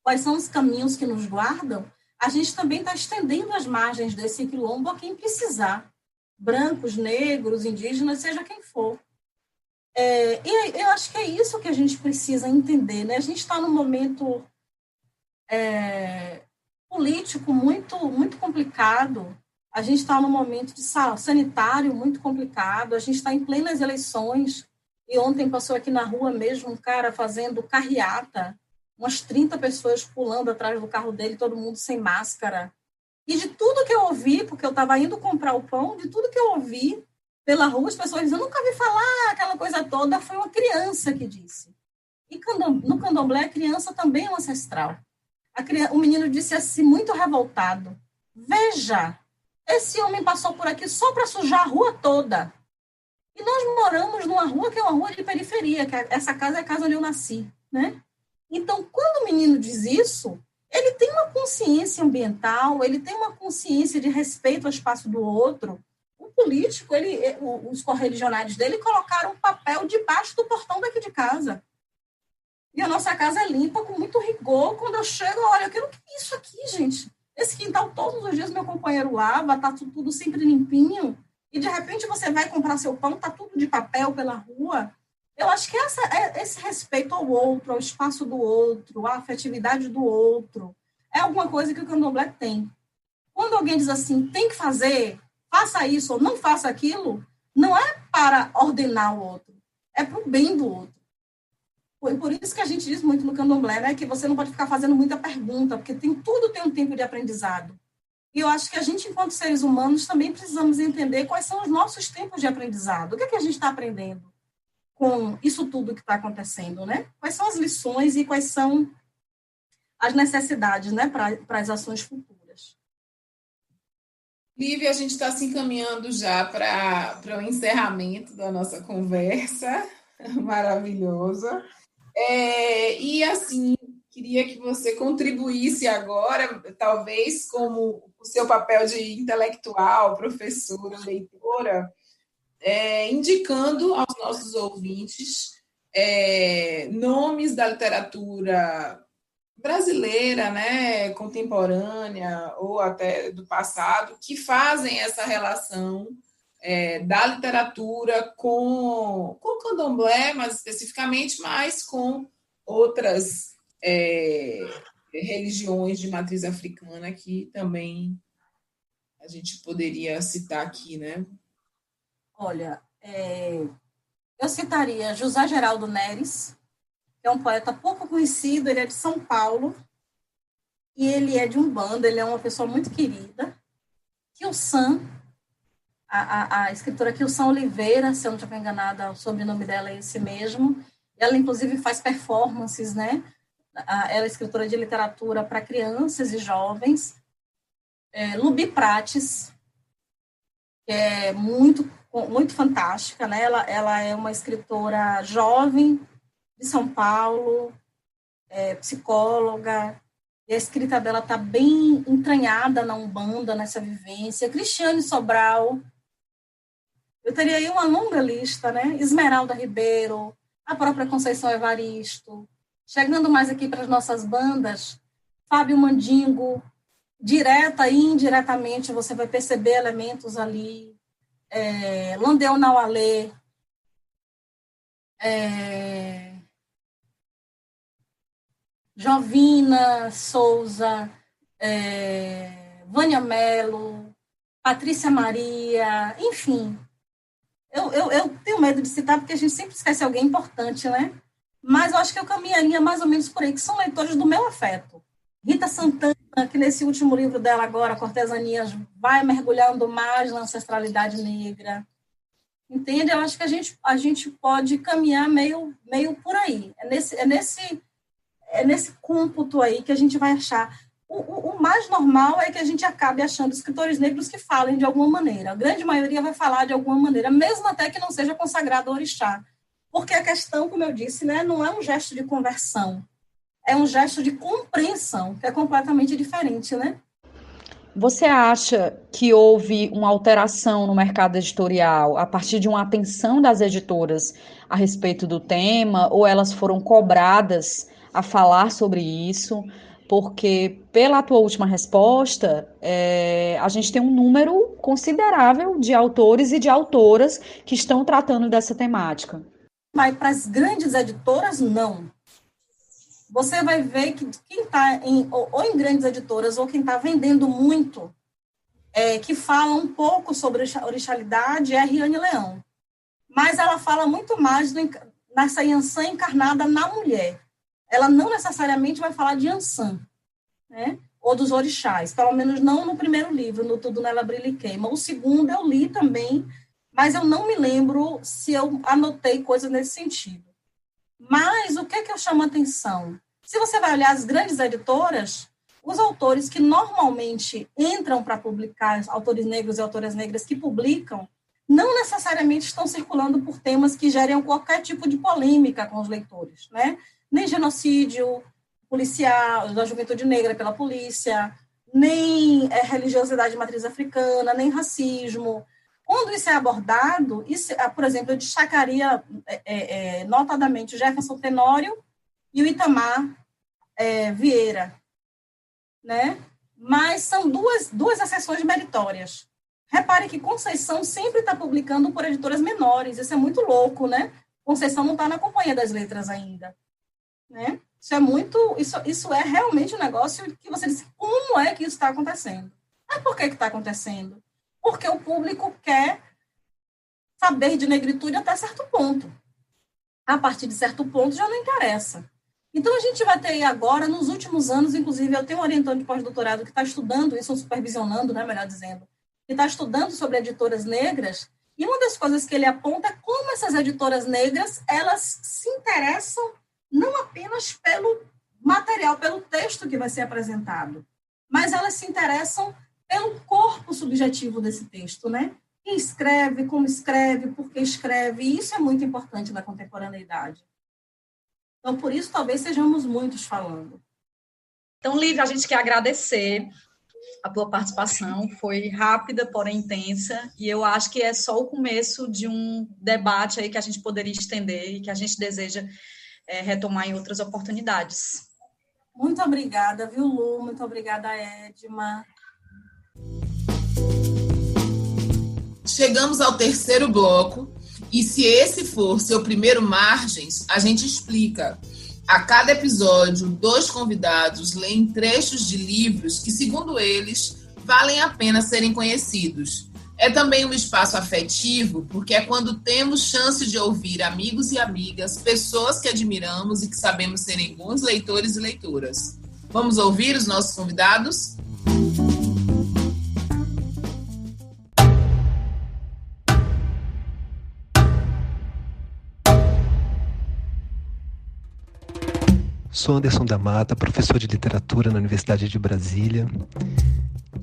quais são os caminhos que nos guardam, a gente também está estendendo as margens desse quilombo a quem precisar. Brancos, negros, indígenas, seja quem for. E eu acho que é isso que a gente precisa entender, né? A gente está num momento político muito, muito complicado, a gente está num momento de sanitário muito complicado, a gente está em plenas eleições, e ontem passou aqui na rua mesmo um cara fazendo carreata, umas 30 pessoas pulando atrás do carro dele, todo mundo sem máscara. E de tudo que eu ouvi, porque eu estava indo comprar o pão, de tudo que eu ouvi pela rua, as pessoas dizem, eu nunca vi falar aquela coisa toda, foi uma criança que disse. E no candomblé, a criança também é um ancestral. O menino disse assim, muito revoltado, veja, esse homem passou por aqui só para sujar a rua toda. E nós moramos numa rua que é uma rua de periferia, que essa casa é a casa onde eu nasci, né? Então, quando o menino diz isso, ele tem uma consciência ambiental, ele tem uma consciência de respeito ao espaço do outro. O político, os correligionários dele colocaram um papel debaixo do portão daqui de casa. E a nossa casa é limpa com muito rigor. Quando eu chego, olha, eu quero que é isso aqui, gente. Esse quintal, todos os dias, meu companheiro lava, tá tudo sempre limpinho. E, de repente, você vai comprar seu pão, tá tudo de papel pela rua. Eu acho que esse respeito ao outro, ao espaço do outro, à afetividade do outro, é alguma coisa que o candomblé tem. Quando alguém diz assim, tem que fazer, faça isso ou não faça aquilo, não é para ordenar o outro, é para o bem do outro. Por isso que a gente diz muito no candomblé, né, que você não pode ficar fazendo muita pergunta, porque tudo tem um tempo de aprendizado. E eu acho que a gente, enquanto seres humanos, também precisamos entender quais são os nossos tempos de aprendizado. O que é que a gente está aprendendo? com isso tudo que está acontecendo, né? Quais são as lições e quais são as necessidades, né, para as ações futuras. Lívia, a gente está se encaminhando já para o encerramento da nossa conversa maravilhosa. E assim, queria que você contribuísse agora, talvez como o seu papel de intelectual, professora, leitora, indicando aos nossos ouvintes nomes da literatura brasileira, né, contemporânea ou até do passado, que fazem essa relação da literatura com o candomblé, mais especificamente, mas com outras religiões de matriz africana que também a gente poderia citar aqui, né? Olha, eu citaria José Geraldo Neres, que é um poeta pouco conhecido, ele é de São Paulo, e ele é de Umbanda, ele é uma pessoa muito querida. Kilsan, a escritora Kilsan Oliveira, se eu não estiver enganada, o sobrenome dela é esse mesmo. Ela, inclusive, faz performances, né? Ela é escritora de literatura para crianças e jovens. Lubi Prates, que é muito fantástica, né? Ela é uma escritora jovem de São Paulo, psicóloga, e a escrita dela está bem entranhada na Umbanda, nessa vivência. Cristiane Sobral, eu teria aí uma longa lista, né? Esmeralda Ribeiro, a própria Conceição Evaristo. Chegando mais aqui para as nossas bandas, Fábio Mandingo, direta e indiretamente você vai perceber elementos ali. Landeu Naualê, Jovina Souza, Vânia Mello, Patrícia Maria, enfim. Eu tenho medo de citar, porque a gente sempre esquece alguém importante, né? Mas eu acho que eu caminharia mais ou menos por aí, que são leitores do meu afeto. Rita Santana, que nesse último livro dela agora, Cortesanias, vai mergulhando mais na ancestralidade negra. Entende? Eu acho que a gente pode caminhar meio por aí. É nesse cômputo aí que a gente vai achar. O mais normal é que a gente acabe achando escritores negros que falem de alguma maneira. A grande maioria vai falar de alguma maneira, mesmo até que não seja consagrado ao orixá. Porque a questão, como eu disse, né, não é um gesto de conversão, é um gesto de compreensão, que é completamente diferente, né? Você acha que houve uma alteração no mercado editorial a partir de uma atenção das editoras a respeito do tema, ou elas foram cobradas a falar sobre isso? Porque, pela tua última resposta, a gente tem um número considerável de autores e de autoras que estão tratando dessa temática. Mas para as grandes editoras, não. Você vai ver que quem está ou em grandes editoras ou quem está vendendo muito, que fala um pouco sobre orixalidade, é a Riane Leão. Mas ela fala muito mais nessa Yansan encarnada na mulher. Ela não necessariamente vai falar de Yansan, né? Ou dos orixás, pelo menos não no primeiro livro, no Tudo Nela Brilha e Queima. O segundo eu li também, mas eu não me lembro se eu anotei coisas nesse sentido. Mas o que é que eu chamo a atenção? Se você vai olhar as grandes editoras, os autores que normalmente entram para publicar, autores negros e autoras negras que publicam, não necessariamente estão circulando por temas que gerem qualquer tipo de polêmica com os leitores, né? Nem genocídio policial, da juventude negra pela polícia, nem religiosidade de matriz africana, nem racismo. Quando isso é abordado, por exemplo, eu destacaria notadamente o Jefferson Tenório e o Itamar Vieira, né? Mas são duas exceções meritórias. Repare que Conceição sempre está publicando por editoras menores, isso é muito louco, né? Conceição não está na Companhia das Letras ainda, né? Isso é realmente um negócio que você diz, como é que isso está acontecendo? Por que está acontecendo? Porque o público quer saber de negritude até certo ponto. A partir de certo ponto já não interessa. Então, a gente vai ter aí agora, nos últimos anos, inclusive, eu tenho um orientando de pós-doutorado que está estudando isso, ou supervisionando, né, melhor dizendo, que está estudando sobre editoras negras, E uma das coisas que ele aponta é como essas editoras negras, elas se interessam não apenas pelo material, pelo texto que vai ser apresentado, mas elas se interessam pelo corpo subjetivo desse texto, né? Quem escreve, como escreve, por que escreve, e isso é muito importante na contemporaneidade. Então, por isso, talvez sejamos muitos falando. Então, Lívia, a gente quer agradecer a tua participação, foi rápida, porém intensa, e eu acho que é só o começo de um debate aí que a gente poderia estender e que a gente deseja retomar em outras oportunidades. Muito obrigada, viu, Lu? Muito obrigada, Edma. Chegamos ao terceiro bloco, e se esse for seu primeiro Margens, a gente explica. A cada episódio, 2 convidados leem trechos de livros que, segundo eles, valem a pena serem conhecidos. É também um espaço afetivo, porque é quando temos chance de ouvir amigos e amigas, pessoas que admiramos e que sabemos serem bons leitores e leitoras. Vamos ouvir os nossos convidados? Sou Anderson da Mata, professor de literatura na Universidade de Brasília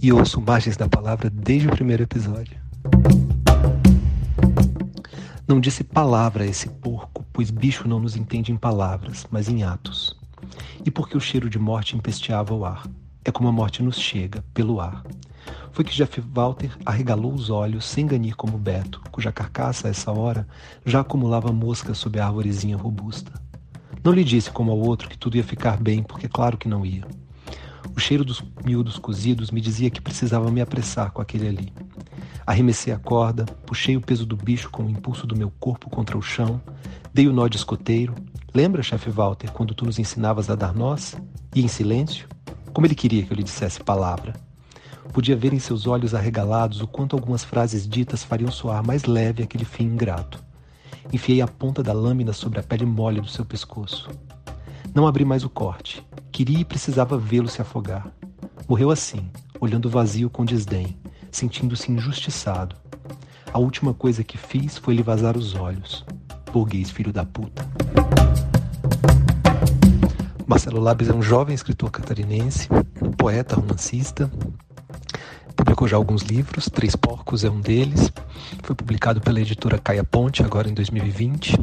e ouço Margens da Palavra desde o primeiro episódio. Não disse palavra a esse porco, pois bicho não nos entende em palavras, mas em atos. E porque o cheiro de morte empesteava o ar. É como a morte nos chega, pelo ar. Foi que Jeff Walter arregalou os olhos sem ganir como Beto, cuja carcaça, a essa hora, já acumulava moscas sob a arvorezinha robusta. Não lhe disse como ao outro que tudo ia ficar bem, porque claro que não ia. O cheiro dos miúdos cozidos me dizia que precisava me apressar com aquele ali. Arremessei a corda, puxei o peso do bicho com o impulso do meu corpo contra o chão, dei o nó de escoteiro. Lembra, chefe Walter, quando tu nos ensinavas a dar nós? E em silêncio? Como ele queria que eu lhe dissesse palavra. Podia ver em seus olhos arregalados o quanto algumas frases ditas fariam soar mais leve aquele fim ingrato. Enfiei a ponta da lâmina sobre a pele mole do seu pescoço. Não abri mais o corte. Queria e precisava vê-lo se afogar. Morreu assim, olhando vazio com desdém, sentindo-se injustiçado. A última coisa que fiz foi lhe vazar os olhos. Burguês, filho da puta. Marcelo Labes é um jovem escritor catarinense, poeta, romancista. Publicou já alguns livros, Três Porcos é um deles. Foi publicado pela editora Caia Ponte, agora em 2020.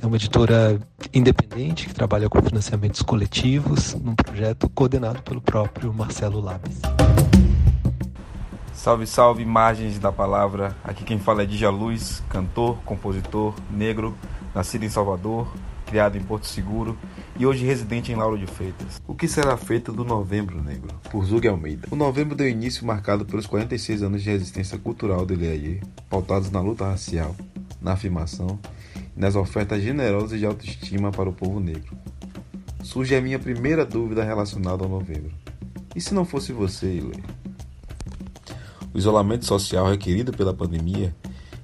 É uma editora independente que trabalha com financiamentos coletivos, num projeto coordenado pelo próprio Marcelo Labes. Salve, salve, Margens da Palavra. Aqui quem fala é Dija Luz, cantor, compositor, negro, nascido em Salvador, criado em Porto Seguro e hoje residente em Lauro de Freitas. O que será feito do Novembro Negro? Por Zug Almeida. O novembro deu início marcado pelos 46 anos de resistência cultural do Ilê, pautados na luta racial, na afirmação e nas ofertas generosas de autoestima para o povo negro. Surge a minha primeira dúvida relacionada ao novembro. E se não fosse você, Ilê? O isolamento social requerido pela pandemia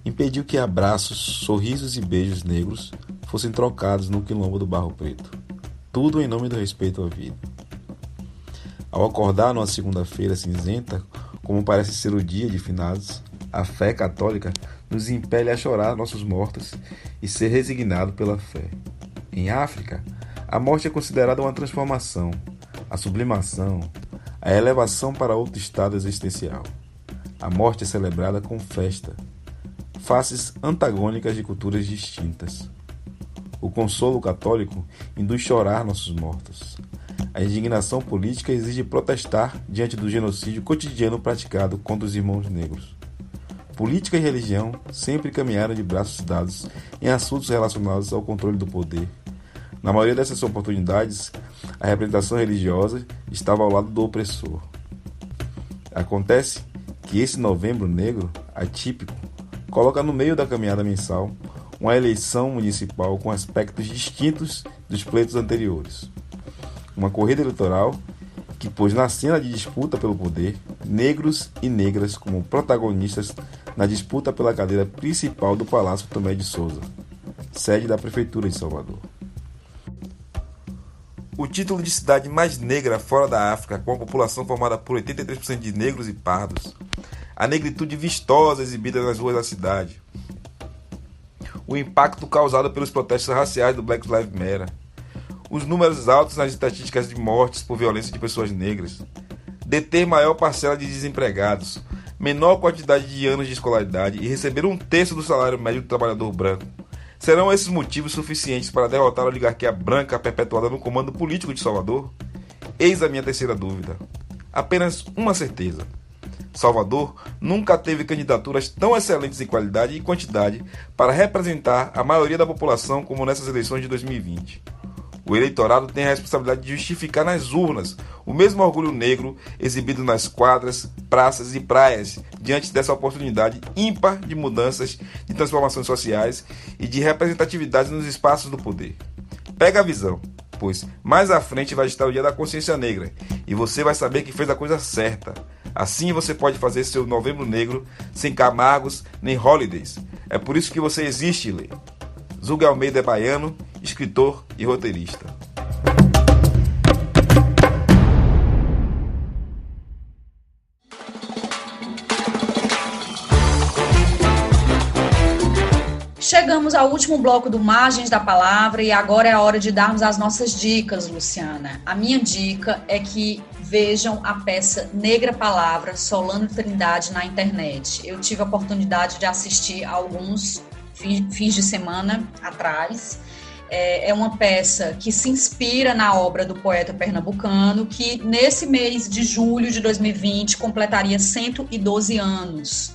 impediu que abraços, sorrisos e beijos negros fossem trocados no quilombo do Barro Preto. Tudo em nome do respeito à vida. Ao acordar numa segunda-feira cinzenta, como parece ser o dia de finados, a fé católica nos impele a chorar nossos mortos e ser resignado pela fé. Em África, a morte é considerada uma transformação, a sublimação, a elevação para outro estado existencial. A morte é celebrada com festa, faces antagônicas de culturas distintas. O consolo católico induz chorar nossos mortos. A indignação política exige protestar diante do genocídio cotidiano praticado contra os irmãos negros. Política e religião sempre caminharam de braços dados em assuntos relacionados ao controle do poder. Na maioria dessas oportunidades, a representação religiosa estava ao lado do opressor. Acontece que esse Novembro Negro, atípico, coloca no meio da caminhada mensal uma eleição municipal com aspectos distintos dos pleitos anteriores. Uma corrida eleitoral que pôs na cena de disputa pelo poder negros e negras como protagonistas na disputa pela cadeira principal do Palácio Tomé de Souza, sede da Prefeitura de Salvador. O título de cidade mais negra fora da África, com a população formada por 83% de negros e pardos, a negritude vistosa exibida nas ruas da cidade, o impacto causado pelos protestos raciais do Black Lives Matter, os números altos nas estatísticas de mortes por violência de pessoas negras, deter maior parcela de desempregados, menor quantidade de anos de escolaridade e receber 1/3 do salário médio do trabalhador branco. Serão esses motivos suficientes para derrotar a oligarquia branca perpetuada no comando político de Salvador? Eis a minha terceira dúvida. Apenas uma certeza. Salvador nunca teve candidaturas tão excelentes em qualidade e quantidade para representar a maioria da população como nessas eleições de 2020. O eleitorado tem a responsabilidade de justificar nas urnas o mesmo orgulho negro exibido nas quadras, praças e praias diante dessa oportunidade ímpar de mudanças, de transformações sociais e de representatividade nos espaços do poder. Pega a visão, pois mais à frente vai estar o Dia da Consciência Negra e você vai saber que fez a coisa certa. Assim você pode fazer seu Novembro Negro sem Camargos nem holidays. É por isso que você existe, Lê. Zuga Almeida é baiano, escritor e roteirista. Chegamos ao último bloco do Margens da Palavra e agora é a hora de darmos as nossas dicas, Luciana. A minha dica é que vejam a peça Negra Palavra, Solano Trindade, na internet. Eu tive a oportunidade de assistir a alguns fins de semana atrás. É uma peça que se inspira na obra do poeta pernambucano, que nesse mês de julho de 2020 completaria 112 anos.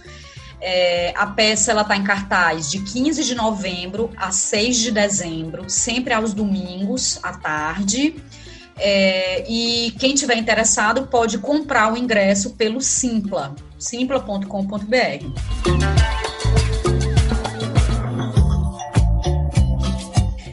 A peça está em cartaz de 15 de novembro a 6 de dezembro, sempre aos domingos à tarde. E quem tiver interessado pode comprar o ingresso pelo simpla.com.br.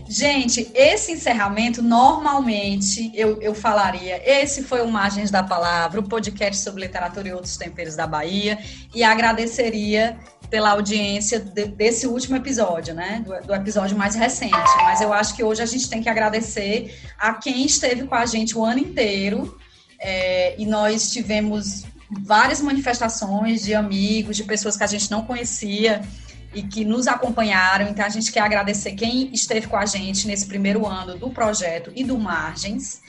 Gente, esse encerramento, normalmente, eu falaria, esse foi o Margens da Palavra, o podcast sobre literatura e outros temperos da Bahia, e agradeceria pela audiência desse último episódio, né, do episódio mais recente. Mas eu acho que hoje a gente tem que agradecer a quem esteve com a gente o ano inteiro, e nós tivemos várias manifestações de amigos, de pessoas que a gente não conhecia, e que nos acompanharam. Então a gente quer agradecer quem esteve com a gente nesse primeiro ano do projeto e do Margens.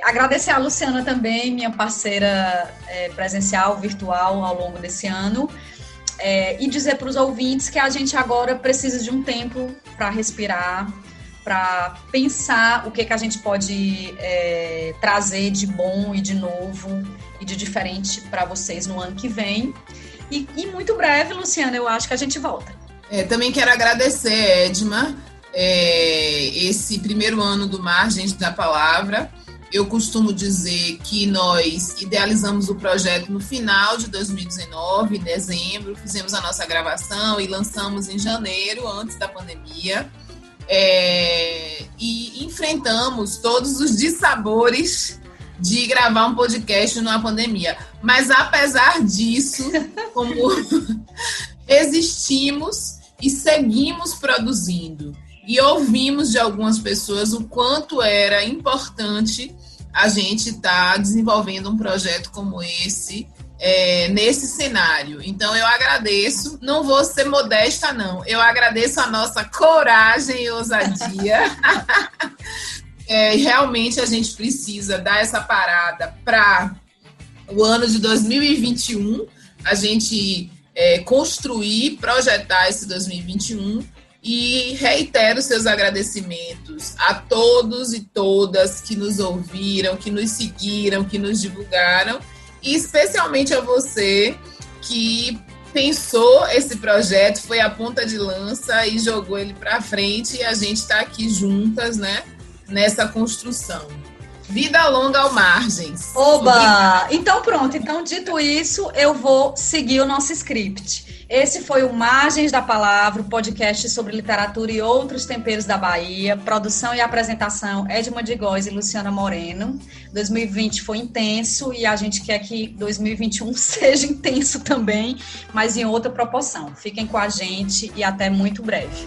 Agradecer a Luciana também, minha parceira presencial, virtual ao longo desse ano, e dizer para os ouvintes que a gente agora precisa de um tempo para respirar, para pensar o que a gente pode trazer de bom e de novo e de diferente para vocês no ano que vem. E muito breve, Luciana, eu acho que a gente volta. Também quero agradecer, Edma, esse primeiro ano do Margens da Palavra. Eu costumo dizer que nós idealizamos o projeto no final de 2019, em dezembro, fizemos a nossa gravação e lançamos em janeiro, antes da pandemia. E enfrentamos todos os dissabores de gravar um podcast numa pandemia. Mas, apesar disso, como existimos e seguimos produzindo e ouvimos de algumas pessoas o quanto era importante a gente estar desenvolvendo um projeto como esse, nesse cenário. Então, eu agradeço, não vou ser modesta, não, eu agradeço a nossa coragem e ousadia. Realmente a gente precisa dar essa parada para o ano de 2021, a gente construir, projetar esse 2021, e reitero seus agradecimentos a todos e todas que nos ouviram, que nos seguiram, que nos divulgaram, e especialmente a você que pensou esse projeto, foi a ponta de lança e jogou ele para frente, e a gente está aqui juntas, né, nessa construção. Vida longa ao Margens. Oba! Então pronto, então dito isso, eu vou seguir o nosso script. Esse foi o Margens da Palavra, o podcast sobre literatura e outros temperos da Bahia. Produção e apresentação, Edma de Góes e Luciana Moreno. 2020 foi intenso e a gente quer que 2021 seja intenso também, mas em outra proporção. Fiquem com a gente e até muito breve.